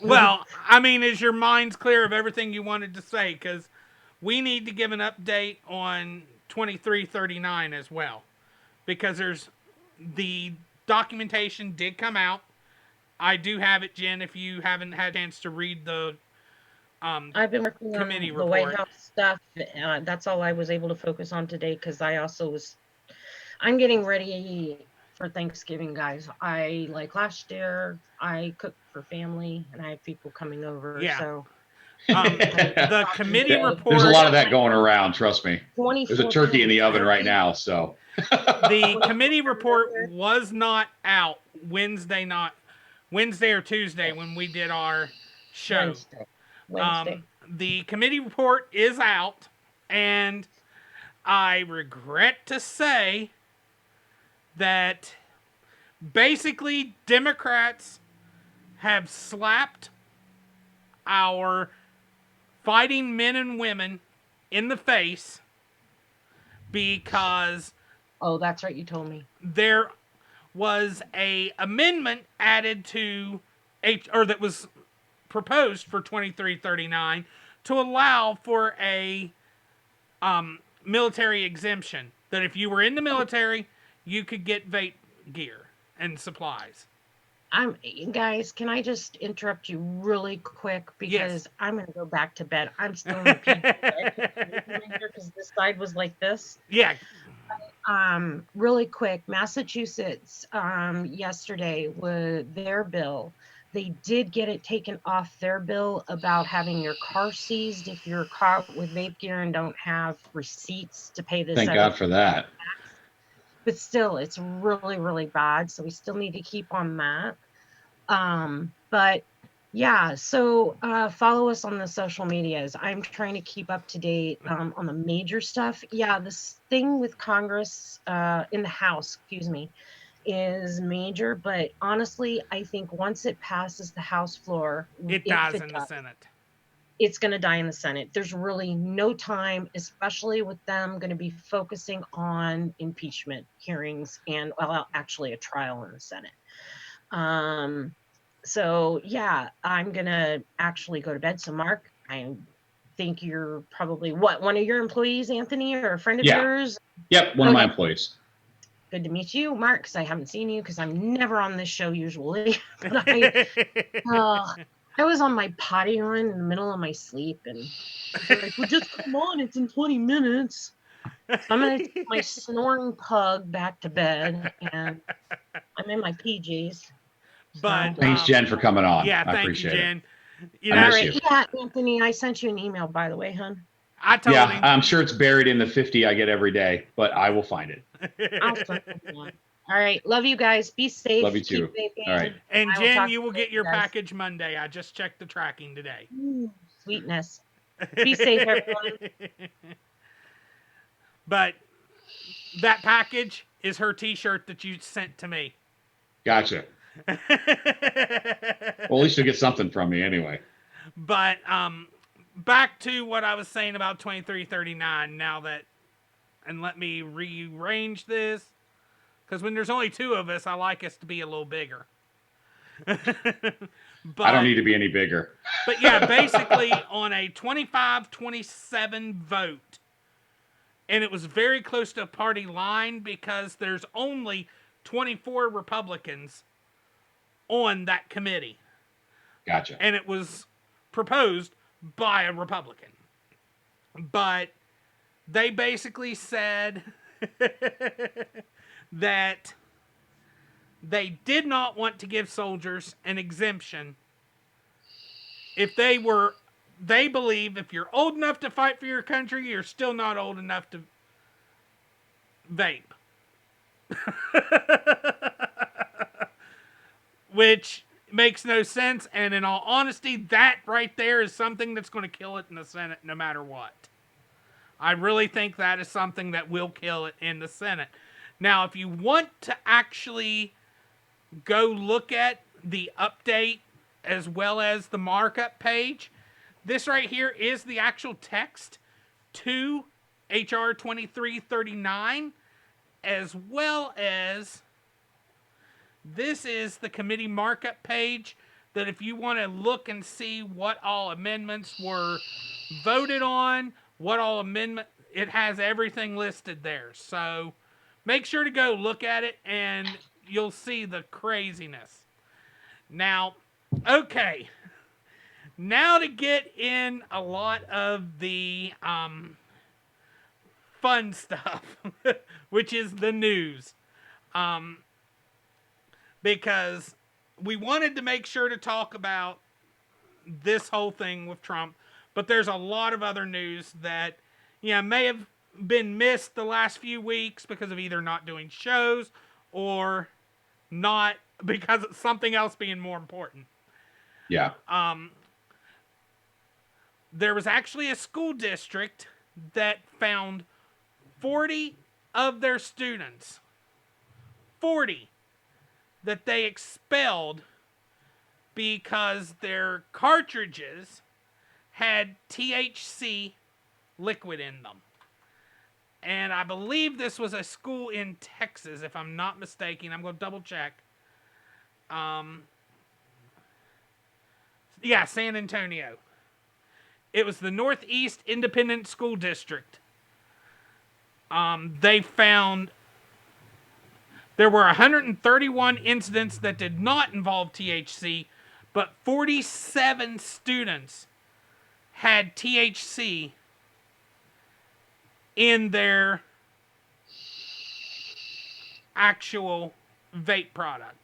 Well, I mean, is your minds clear of everything you wanted to say? Because we need to give an update on 2339 as well. Because the documentation did come out. I do have it, Jen, if you haven't had a chance to read the I've been working committee on the White report. House stuff. That's all I was able to focus on today because I also was. I'm getting ready for Thanksgiving, guys. I like last year. I cooked for family, and I have people coming over. Yeah. So The committee There's a report, lot of that going around. Trust me. There's a 24 turkey in the oven right turkey. now. So the 24 committee report hamburger. was not out Wednesday or Tuesday when we did our show. Wednesday. Wednesday. The committee report is out, and I regret to say that basically Democrats have slapped our fighting men and women in the face because Oh, that's right. You told me. there was a amendment added to or that was proposed for 2339 to allow for a military exemption, that if you were in the military you could get vape gear and supplies. I'm guys, can I just interrupt you really quick Yes. because I'm gonna go back to bed. I'm still in the PJs. I couldn't sleep in here because this side was like this. Yeah. Really quick, Massachusetts yesterday with their bill. They did get it taken off their bill about having your car seized if you're caught with vape gear and don't have receipts to pay the thank 7. God for that. But still, it's really, really bad. So we still need to keep on that. But yeah, so follow us on the social medias. I'm trying to keep up to date on the major stuff. Yeah, this thing with Congress in the House, excuse me, is major. But honestly, I think once it passes the House floor, It if dies it in the does, Senate. it's going to die in the Senate. There's really no time, especially with them going to be focusing on impeachment hearings and, well, actually a trial in the Senate. So yeah, I'm gonna actually go to bed. So Mark, I think you're probably one of your employees, Anthony, or a friend of Yeah. yours. Yep. One of my Okay, employees. good to meet you, Mark, because I haven't seen you because I'm never on this show usually. But I was on my potty run in the middle of my sleep, and they're like, "Well, just come on, it's in 20 minutes." So I'm gonna take my snoring pug back to bed, and I'm in my PJs. But So Thanks, Jen, for coming on. yeah, I thank you, appreciate it. Jen. You I know, all miss right, you. yeah, Anthony, I sent you an email, by the way, hon. I told Yeah, him. I'm sure it's buried in the 50 I get every day, but I will find it. I'll send you one. All right, love you guys. Be Love you safe. Keep too. All right. vaping. And I will Jen, talk to you will you get your later, guys. package Monday. I just checked the tracking today. Ooh, sweetness. Be safe, everyone. But that package is her T-shirt that you sent to me. Gotcha. Well, at least you'll get something from me anyway. But back to what I was saying about 2339. Now that, and let me rearrange this, because when there's only two of us, I like us to be a little bigger. I don't need to be any bigger. But yeah, basically on a 25-27 vote, and it was very close to a party line because there's only 24 Republicans on that committee. Gotcha. And it was proposed by a Republican. But they basically said that they did not want to give soldiers an exemption if they believe if you're old enough to fight for your country, you're still not old enough to vape. Which makes no sense, and in all honesty, that right there is something that's going to kill it in the Senate no matter what. I really think that is something that will kill it in the Senate. Now, if you want to actually go look at the update as well as the markup page, this right here is the actual text to HR 2339, as well as this is the committee markup page that if you want to look and see what all amendments were voted on, what all amendment, it has everything listed there. So make sure to go look at it and you'll see the craziness. Now, okay. Now to get in a lot of the fun stuff, which is the news. Because we wanted to make sure to talk about this whole thing with Trump, but there's a lot of other news that may have been missed the last few weeks because of either not doing shows or not because of something else being more important. Yeah. There was actually a school district that found 40 of their students, 40, that they expelled because their cartridges had THC liquid in them. And I believe this was a school in Texas, if I'm not mistaken. I'm going to double check. Yeah, San Antonio. It was the Northeast Independent School District. They found there were 131 incidents that did not involve THC, but 47 students had THC in their actual vape product.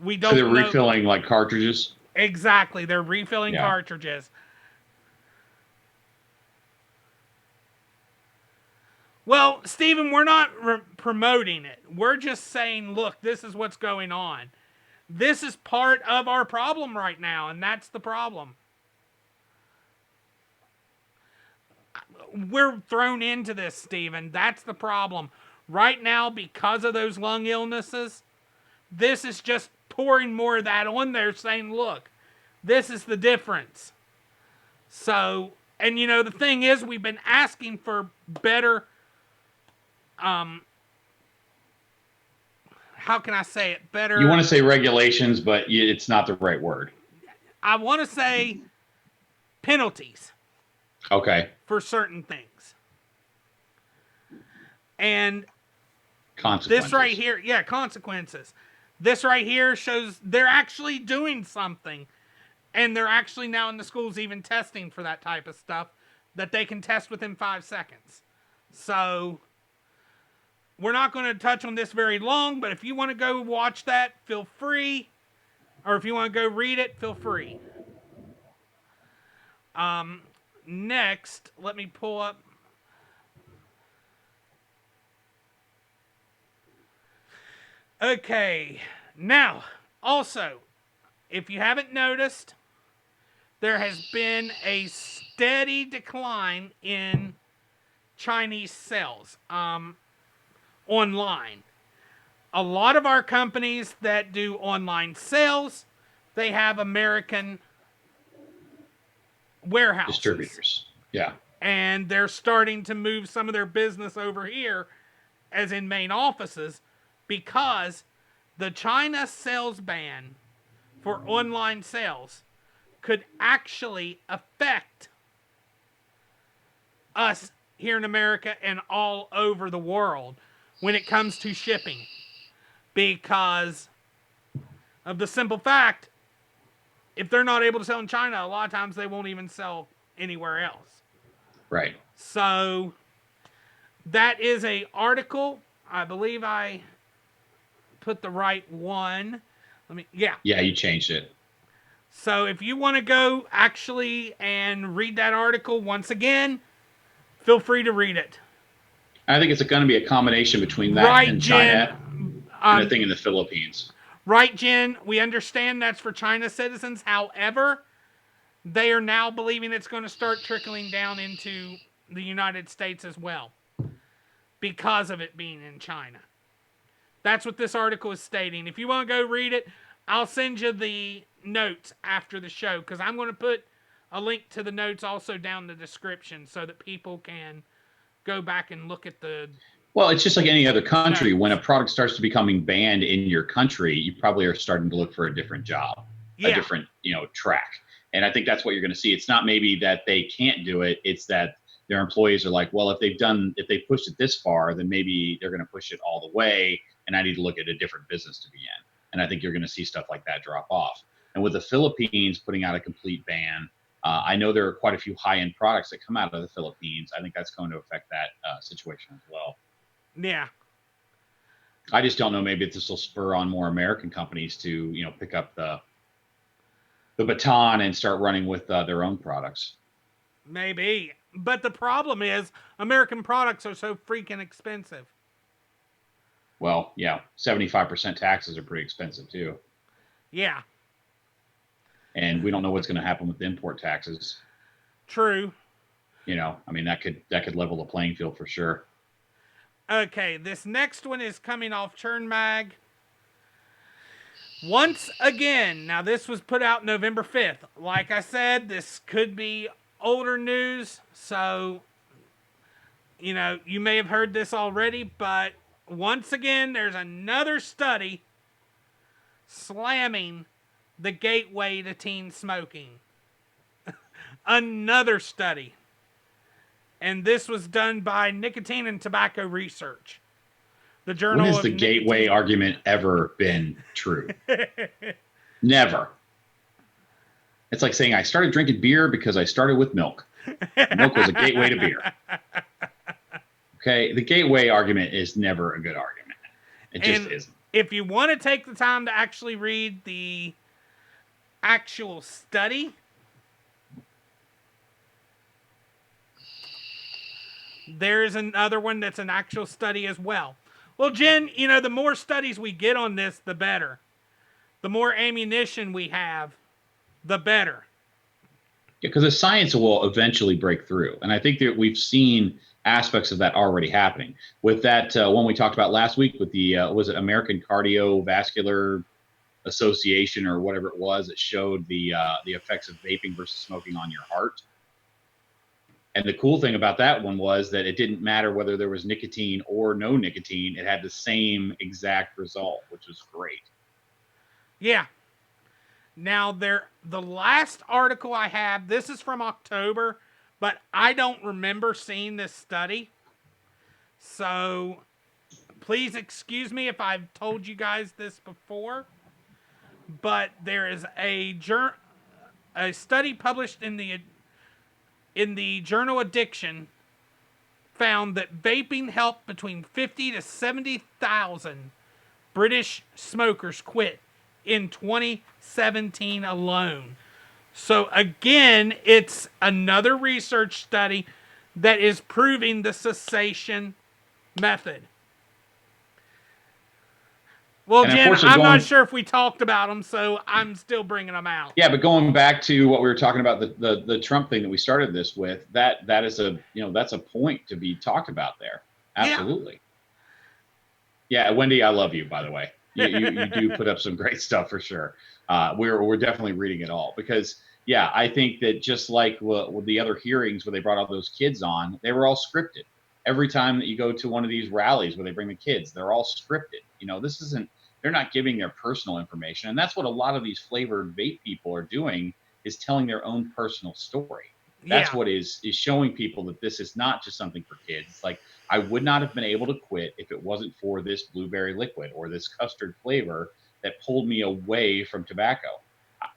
We don't So they're know. refilling like cartridges? Exactly. They're refilling cartridges. Well, Stephen, we're not promoting it. We're just saying, look, this is what's going on. This is part of our problem right now, and that's the problem. We're thrown into this, Stephen. That's the problem. Right now, because of those lung illnesses, this is just pouring more of that on there saying, look, this is the difference. So, and the thing is, we've been asking for better, how can I say it better? You want to say regulations, but it's not the right word. I want to say penalties. Okay. For certain things. And consequences. This right here, consequences. This right here shows they're actually doing something. And they're actually now in the schools even testing for that type of stuff that they can test within 5 seconds. So, we're not going to touch on this very long, but if you want to go watch that, feel free. Or if you want to go read it, feel free. Next, let me pull up. Okay. Now, also, if you haven't noticed, there has been a steady decline in Chinese sales online. A lot of our companies that do online sales, they have American warehouses. Distributors. Yeah. And they're starting to move some of their business over here, as in main offices, because the China sales ban for online sales could actually affect us here in America and all over the world when it comes to shipping. Because of the simple fact, if they're not able to sell in China, a lot of times they won't even sell anywhere else. Right. So That is a article. I believe I put the right one. Yeah. Yeah, you changed it. So if you want to go actually and read that article once again, feel free to read it. I think it's going to be a combination between that Right, and Jen. China and a thing in the Philippines. Right, Jen. We understand that's for China citizens. However, they are now believing it's going to start trickling down into the United States as well because of it being in China. That's what this article is stating. If you want to go read it, I'll send you the notes after the show because I'm going to put a link to the notes also down in the description so that people can go back and look at the. Well, it's just like any other country. Notes. When a product starts to becoming banned in your country, you probably are starting to look for a different job, a different, track. And I think that's what you're going to see. It's not maybe that they can't do it. It's that their employees are like, well, if they pushed it this far, then maybe they're going to push it all the way. And I need to look at a different business to be in. And I think you're going to see stuff like that drop off. And with the Philippines putting out a complete ban, I know there are quite a few high-end products that come out of the Philippines. I think that's going to affect that situation as well. Yeah. I just don't know. Maybe this will spur on more American companies to, pick up the baton and start running with their own products. Maybe. But the problem is American products are so freaking expensive. Well, yeah, 75% taxes are pretty expensive too. Yeah. And we don't know what's going to happen with import taxes. True. That could level the playing field for sure. Okay, this next one is coming off Churn Mag. Once again, now this was put out November 5th. Like I said, this could be older news, so, you may have heard this already, but once again, there's another study slamming the gateway to teen smoking. Another study. And this was done by Nicotine and Tobacco Research. The Journal When has of the Nicotine. gateway argument ever been true? Never. It's like saying I started drinking beer because I started with milk. Milk was a gateway to beer. Okay, the gateway argument is never a good argument. It just isn't. If you want to take the time to actually read the actual study, there's another one that's an actual study as well. Well, Jen, the more studies we get on this, the better. The more ammunition we have, the better. Yeah, because the science will eventually break through. And I think that we've seen aspects of that already happening. With that one we talked about last week with the, was it American Cardiovascular Association or whatever it was, that showed the effects of vaping versus smoking on your heart. And the cool thing about that one was that it didn't matter whether there was nicotine or no nicotine. It had the same exact result, which was great. Yeah. Now, the last article I have, this is from October, but I don't remember seeing this study. So please excuse me if I've told you guys this before. But there is a study published in the journal Addiction found that vaping helped between 50 to 70,000 British smokers quit in 2017 alone. So again, it's another research study that is proving the cessation method. Well, Jen, I'm not sure if we talked about them, so I'm still bringing them out. Yeah, but going back to what we were talking about, the Trump thing that we started this with, that is that's a point to be talked about there. Absolutely. Yeah, Wendy, I love you, by the way. You do put up some great stuff for sure. We're definitely reading it all because, yeah, I think that just like with the other hearings where they brought all those kids on, they were all scripted. Every time that you go to one of these rallies where they bring the kids, they're all scripted. They're not giving their personal information. And that's what a lot of these flavored vape people are doing, is telling their own personal story. That's what is showing people that this is not just something for kids. It's like, I would not have been able to quit if it wasn't for this blueberry liquid or this custard flavor that pulled me away from tobacco.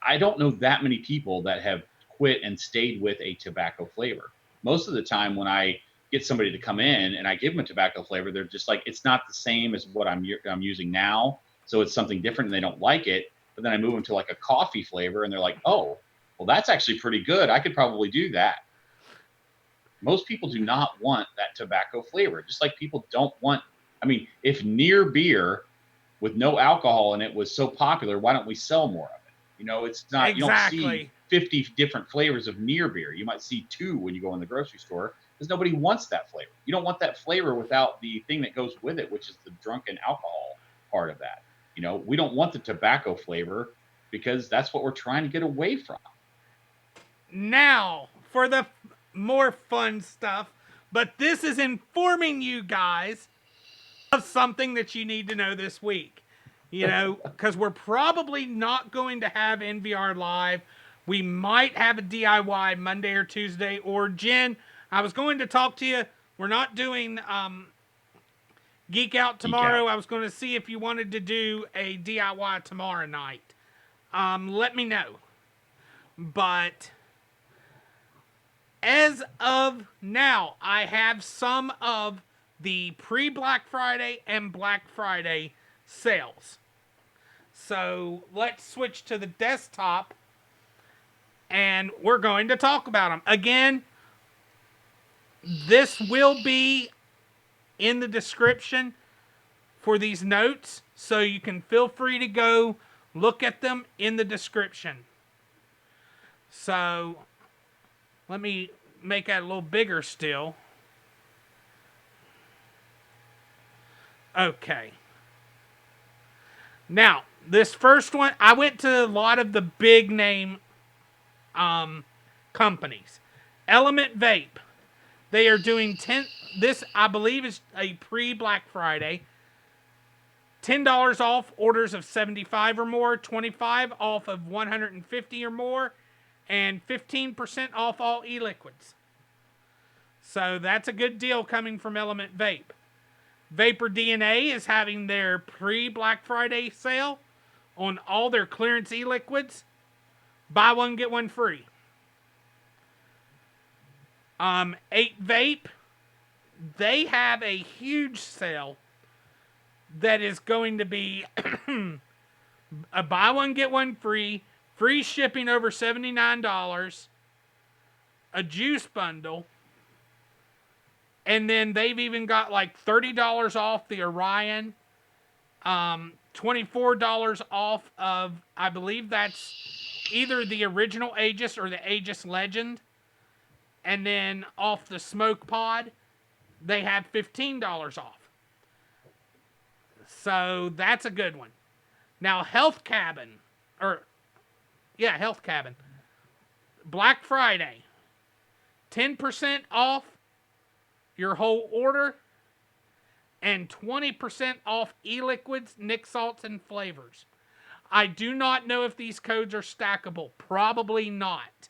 I don't know that many people that have quit and stayed with a tobacco flavor. Most of the time when I get somebody to come in and I give them a tobacco flavor, they're just like, it's not the same as what I'm using now. So it's something different and they don't like it. But then I move them to like a coffee flavor and they're like, oh, well, that's actually pretty good. I could probably do that. Most people do not want that tobacco flavor, just like people don't want, I mean, if near beer with no alcohol in it was so popular, why don't we sell more of it? You know, it's not, you don't see 50 different flavors of near beer. You might see 2 when you go in the grocery store because nobody wants that flavor. You don't want that flavor without the thing that goes with it, which is the drunken alcohol part of that. You know, we don't want the tobacco flavor because that's what we're trying to get away from. Now, for the more fun stuff, but this is informing you guys of something that you need to know this week. You know, because we're probably not going to have NVR Live. We might have a DIY Monday or Tuesday. Or Jen, I was going to talk to you. We're not doing Geek Out tomorrow. I was going to see if you wanted to do a DIY tomorrow night. Let me know. But as of now, I have some of the pre-Black Friday and Black Friday sales. So let's switch to the desktop and we're going to talk about them. Again, this will be in the description for these notes, so you can feel free to go look at them in the description. So let me make that a little bigger still. Okay. Now, this first one, I went to a lot of the big name companies. Element Vape. They are doing this I believe is a pre-Black Friday. $10 off orders of 75 or more, 25 off of 150 or more, and 15% off all e-liquids. So that's a good deal coming from Element Vape. Vapor DNA is having their pre-Black Friday sale on all their clearance e-liquids. Buy one, get one free. 8 Vape, they have a huge sale that is going to be a buy one, get one free, free shipping over $79, a juice bundle, and then they've even got like $30 off the Orion, $24 off of, I believe that's either the original Aegis or the Aegis Legend, and then off the Smoke Pod, they have $15 off. So that's a good one. Now, Health Cabin, Black Friday, 10% off your whole order, and 20% off e-liquids, Nick salts, and flavors. I do not know if these codes are stackable. Probably not.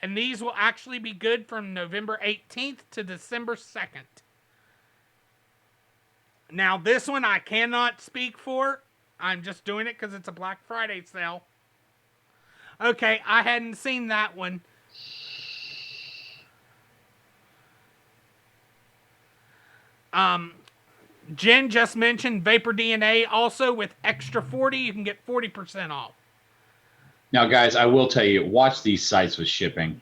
And these will actually be good from November 18th to December 2nd. Now, this one I cannot speak for. I'm just doing it because it's a Black Friday sale. Okay, I hadn't seen that one. Jen just mentioned Vapor DNA. Also, with extra 40, you can get 40% off. Now, guys, I will tell you, watch these sites with shipping.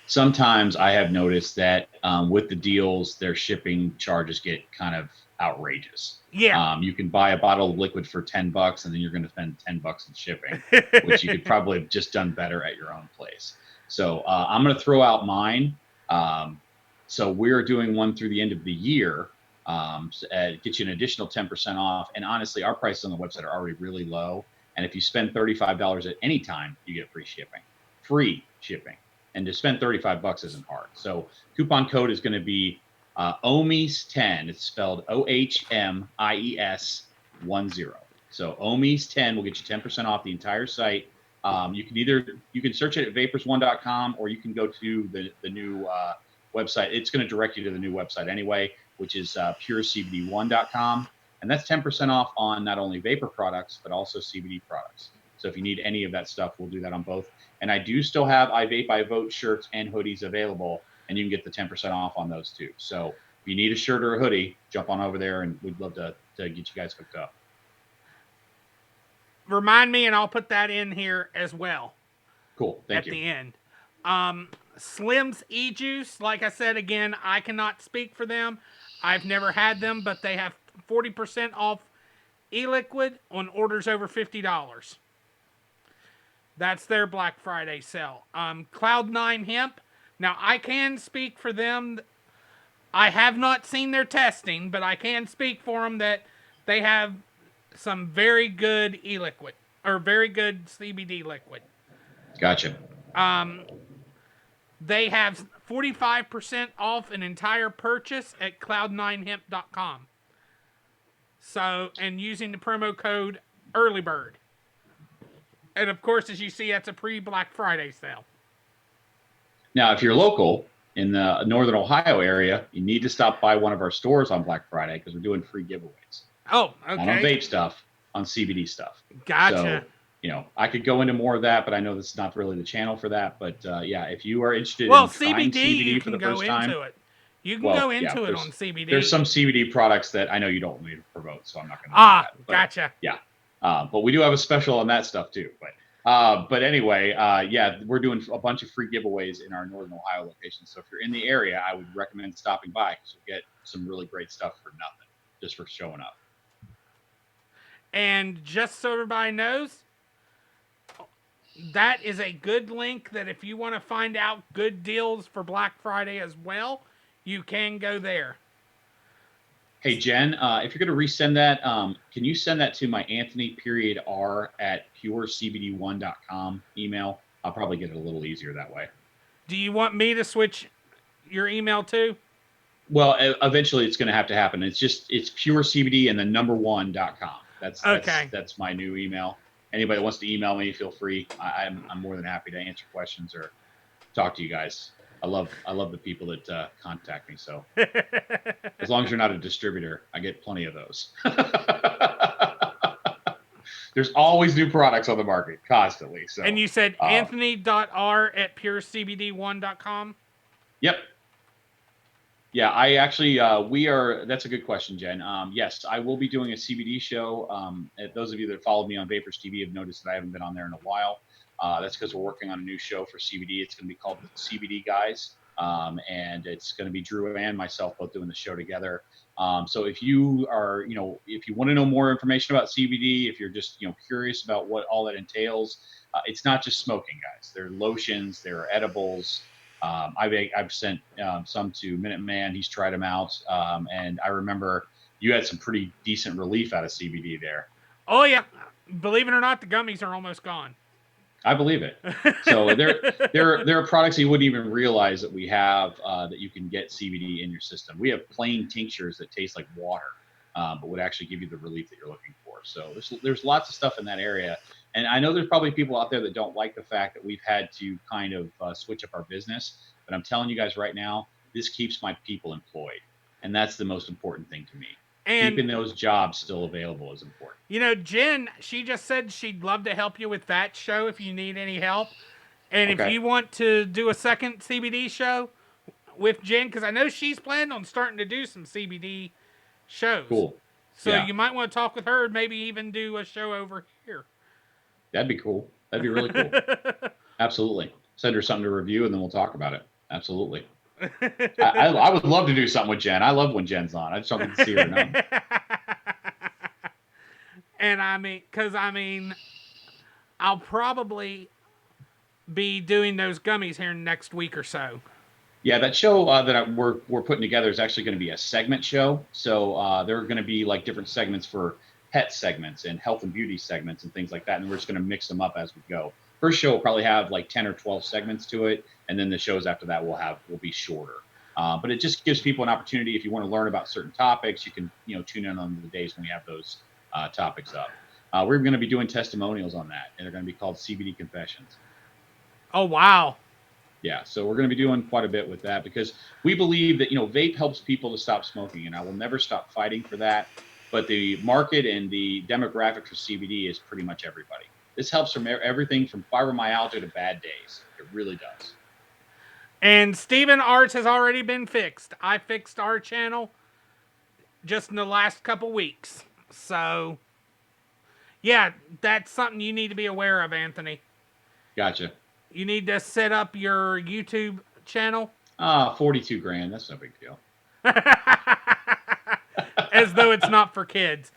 Sometimes I have noticed that with the deals, their shipping charges get kind of outrageous. Yeah. You can buy a bottle of liquid for $10 and then you're going to spend $10 in shipping, which you could probably have just done better at your own place. So I'm going to throw out mine. So we're doing one through the end of the year. Get you an additional 10% off. And honestly, our prices on the website are already really low. And if you spend $35 at any time, you get free shipping. And to spend $35 isn't hard. So coupon code is going to be OHMIES10. It's spelled OHMIES10. So OHMIES10 will get you 10% off the entire site. You can search it at vapors1.com, or you can go to the new website. It's going to direct you to the new website anyway, which is purecbd1.com. And that's 10% off on not only vapor products, but also CBD products. So if you need any of that stuff, we'll do that on both. And I do still have I Vape, I Vote shirts and hoodies available. and you can get the 10% off on those too. So if you need a shirt or a hoodie, jump on over there, and we'd love to get you guys hooked up. Remind me, and I'll put that in here as well. Cool. Thank you. At the end. Slim's e-juice, like I said again, I cannot speak for them. I've never had them, but they have 40% off e-liquid on orders over $50. That's their Black Friday sale. Cloud9 Hemp. Now, I can speak for them. I have not seen their testing, but I can speak for them that they have some very good e-liquid, or very good CBD liquid. Gotcha. They have 45% off an entire purchase at cloud9hemp.com. So, and using the promo code EARLYBIRD. And of course, as you see, that's a pre-Black Friday sale. Now, if you're local in the Northern Ohio area, you need to stop by one of our stores on Black Friday because we're doing free giveaways. Oh, okay. Not on vape stuff, on CBD stuff. Gotcha. So, I could go into more of that, but I know this is not really the channel for that. But yeah, if you are interested in trying CBD for the first time, you can go into it on CBD. There's some CBD products that I know you don't want me to promote, so I'm not going to do that. But, gotcha. Yeah. But we do have a special on that stuff too. But anyway, yeah, we're doing a bunch of free giveaways in our Northern Ohio location. So if you're in the area, I would recommend stopping by because you'll get some really great stuff for nothing, just for showing up. And just so everybody knows, that is a good link that if you want to find out good deals for Black Friday as well, you can go there. Hey, Jen, if you're going to resend that, can you send that to my Anthony.R at purecbd1.com email? I'll probably get it a little easier that way. Do you want me to switch your email too? Well, eventually it's going to have to happen. It's purecbd and then number1.com. That's my new email. Anybody that wants to email me, feel free. I'm more than happy to answer questions or talk to you guys. I love the people that contact me. So as long as you're not a distributor, I get plenty of those. There's always new products on the market constantly. So. And you said Anthony.R at purecbd1.com? Yep. Yeah, I actually, that's a good question, Jen. Yes, I will be doing a CBD show. Those of you that followed me on Vapors TV have noticed that I haven't been on there in a while. That's because we're working on a new show for CBD. It's going to be called the CBD Guys. And it's going to be Drew and myself both doing the show together. So if you are, if you want to know more information about CBD, if you're just, curious about what all that entails, it's not just smoking, guys. There are lotions, there are edibles. I've sent some to Minuteman. He's tried them out. And I remember you had some pretty decent relief out of CBD there. Oh, yeah. Believe it or not, the gummies are almost gone. I believe it. So there are products you wouldn't even realize that we have that you can get CBD in your system. We have plain tinctures that taste like water, but would actually give you the relief that you're looking for. So there's lots of stuff in that area. And I know there's probably people out there that don't like the fact that we've had to kind of switch up our business. But I'm telling you guys right now, this keeps my people employed. And that's the most important thing to me. And keeping those jobs still available is important. Jen, she just said she'd love to help you with that show if you need any help. And if you want to do a second CBD show with Jen, because I know she's planning on starting to do some CBD shows. Cool. So you might want to talk with her and maybe even do a show over here. That'd be cool. That'd be really cool. Absolutely. Send her something to review and then we'll talk about it. Absolutely. I would love to do something with Jen. I love when Jen's on. I just don't get to see her now. And I'll probably be doing those gummies here next week or so. Yeah, that show that we're putting together is actually going to be a segment show. So there are going to be like different segments for pet segments and health and beauty segments and things like that. And we're just going to mix them up as we go. First show will probably have like 10 or 12 segments to it. And then the shows after that will be shorter. But it just gives people an opportunity. If you want to learn about certain topics, you can, tune in on the days when we have those topics up. We're going to be doing testimonials on that. And they're going to be called CBD Confessions. Oh, wow. Yeah. So we're going to be doing quite a bit with that because we believe that, vape helps people to stop smoking. And I will never stop fighting for that. But the market and the demographic for CBD is pretty much everybody. This helps from everything from fibromyalgia to bad days. It really does. And Steven, ours has already been fixed. I fixed our channel just in the last couple weeks. So, yeah, that's something you need to be aware of, Anthony. Gotcha. You need to set up your YouTube channel. 42 grand. That's no big deal. As though it's not for kids.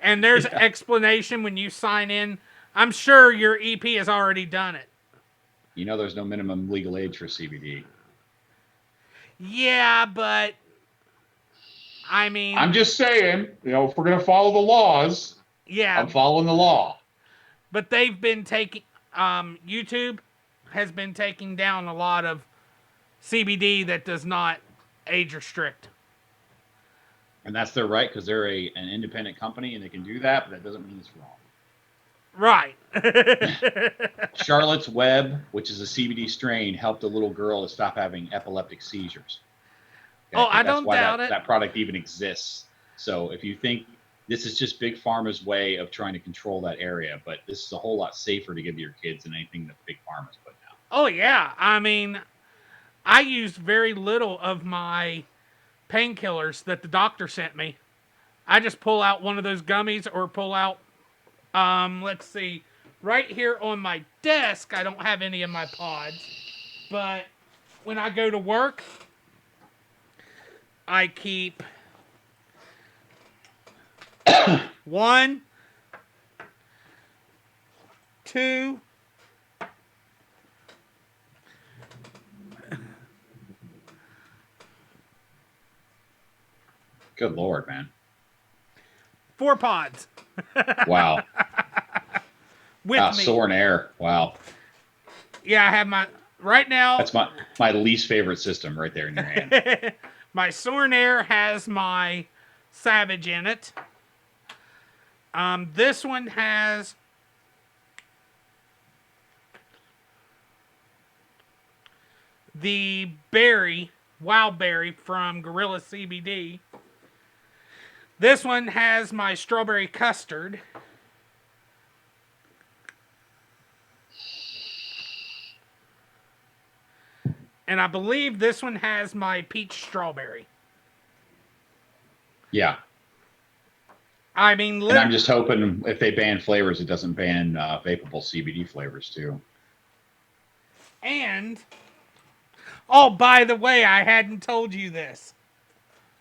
And there's Yeah. explanation when you sign in. I'm sure your EP has already done it. You know, there's no minimum legal age for CBD. Yeah, but I mean, I'm just saying, you know, if we're going to follow the laws, yeah, I'm following the law. but they've been taking, YouTube has been taking down a lot of CBD that does not age restrict. And that's their right because they're an independent company and they can do that, but that doesn't mean it's wrong. Right. Charlotte's Web, which is a CBD strain, helped a little girl to stop having epileptic seizures. Okay? Oh, I don't doubt it. That product even exists. So if you think this is just Big Pharma's way of trying to control that area, but this is a whole lot safer to give your kids than anything that Big Pharma's putting out. Oh, yeah. I mean, I used very little of my painkillers that the doctor sent me. I just pull out one of those gummies or pull out, let's see, right here on my desk, I don't have any of my pods, but when I go to work, I keep 1, 2, Good Lord, man. 4 pods. Wow. With me. Sore and air. Wow. Yeah, I have my, right now. That's my least favorite system right there in your hand. My Sornair has my Savage in it. This one has the berry, wild berry from Gorilla CBD. This one has my strawberry custard. And I believe this one has my peach strawberry. Yeah. I mean, and I'm just hoping if they ban flavors, it doesn't ban vapable CBD flavors too. And, oh, by the way, I hadn't told you this.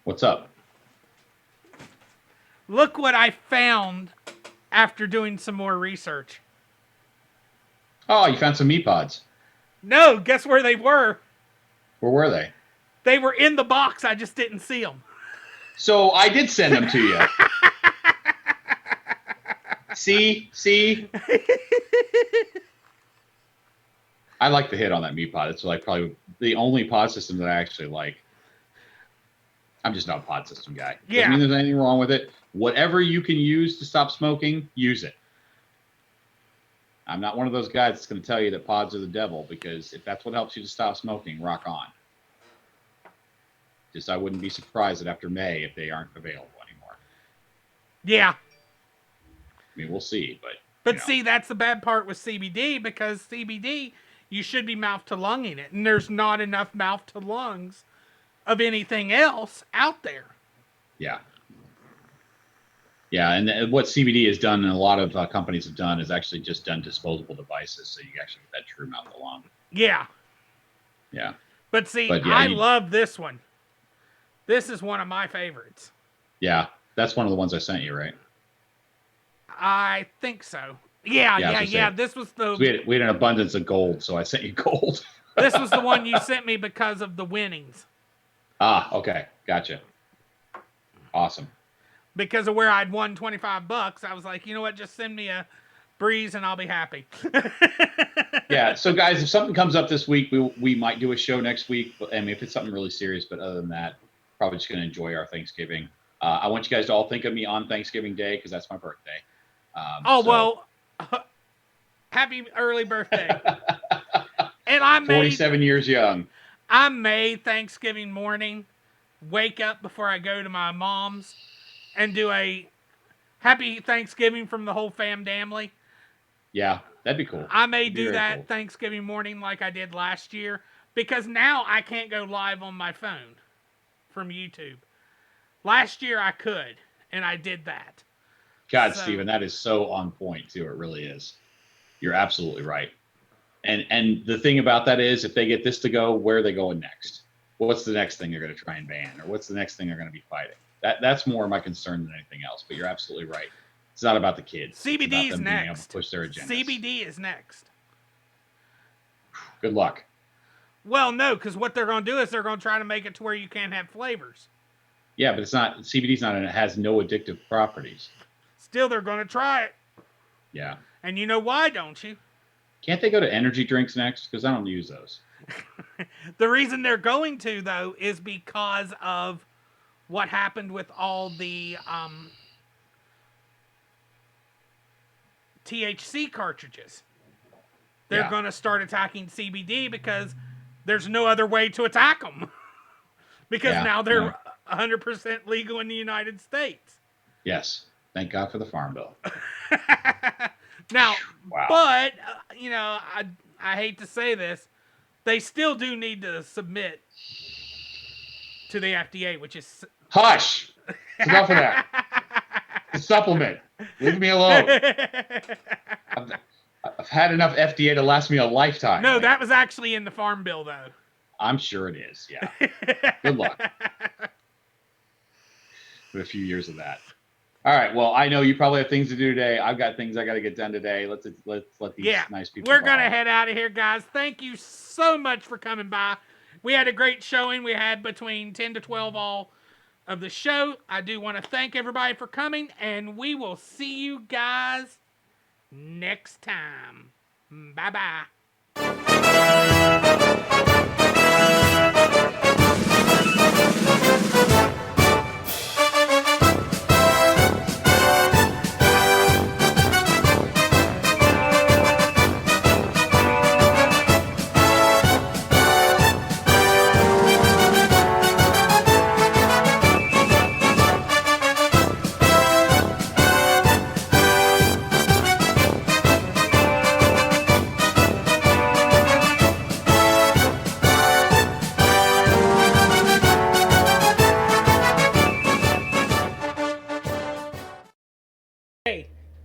What's up? Look what I found after doing some more research. Oh, you found some meat pods. No, guess where they were? Where were they? They were in the box. I just didn't see them. So I did send them to you. See? I like the hit on that meat pod. It's like probably the only pod system that I actually like. I'm just not a pod system guy. Yeah. Doesn't mean there's anything wrong with it. Whatever you can use to stop smoking, use it. I'm not one of those guys that's going to tell you that pods are the devil, because if that's what helps you to stop smoking, rock on. Just I wouldn't be surprised that after May if they aren't available anymore. Yeah. I mean, we'll see, but But see, that's the bad part with CBD, because CBD, you should be mouth to lunging it, and there's not enough mouth to lungs of anything else out there. Yeah. Yeah, and what CBD has done, and a lot of companies have done, is actually just done disposable devices, so you actually get that true mouth to lung. Yeah. Yeah. But see, I love this one. This is one of my favorites. Yeah, that's one of the ones I sent you, right? I think so. Yeah. This was the... So we had an abundance of gold, so I sent you gold. This was the one you sent me because of the winnings. Ah, okay. Gotcha. Awesome. Because of where I'd won $25, I was like, you know what? Just send me a breeze and I'll be happy. Yeah. So guys, if something comes up this week, we might do a show next week. I mean, if it's something really serious, but other than that, probably just going to enjoy our Thanksgiving. I want you guys to all think of me on Thanksgiving Day, because that's my birthday. Well, happy early birthday. And I'm 47 years young. I may Thanksgiving morning wake up before I go to my mom's and do a happy Thanksgiving from the whole family. Yeah, that'd be cool. I may do that cool. Thanksgiving morning like I did last year, Because now I can't go live on my phone from YouTube. Last year I could, and I did that. God, Steven, that is so on point too. It really is. You're absolutely right. And the thing about that is, if they get this to go, where are they going next? What's the next thing they're going to try and ban, or what's the next thing they're going to be fighting? That's more my concern than anything else. But you're absolutely right. It's not about the kids. CBD is next. Being able to push their agenda. CBD is next. Good luck. Well, no, because what they're going to do is they're going to try to make it to where you can't have flavors. Yeah, but it's not. CBD's not, and it has no addictive properties. Still, they're going to try it. Yeah. And you know why, don't you? Can't they go to energy drinks next? Because I don't use those. The reason they're going to, though, is because of what happened with all the THC cartridges. They're going to start attacking CBD because there's no other way to attack them. Because now they're 100% legal in the United States. Yes. Thank God for the Farm Bill. Now, but, you know, I hate to say this, they still do need to submit to the FDA, which is... Hush! Enough of that. The supplement. Leave me alone. I've had enough FDA to last me a lifetime. No, that was actually in the Farm Bill, though. I'm sure it is, yeah. Good luck. With a few years of that. All right. Well, I know you probably have things to do today. I've got things I got to get done today. Let's let these nice people. We're gonna head out of here, guys. Thank you so much for coming by. We had a great showing. We had between 10 to 12 all of the show. I do want to thank everybody for coming, and we will see you guys next time. Bye-bye.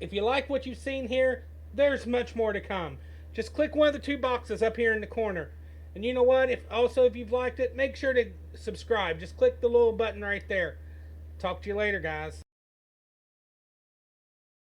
If you like what you've seen here, there's much more to come. Just click one of the two boxes up here in the corner. And you know what? If you've liked it, make sure to subscribe. Just click the little button right there. Talk to you later, guys.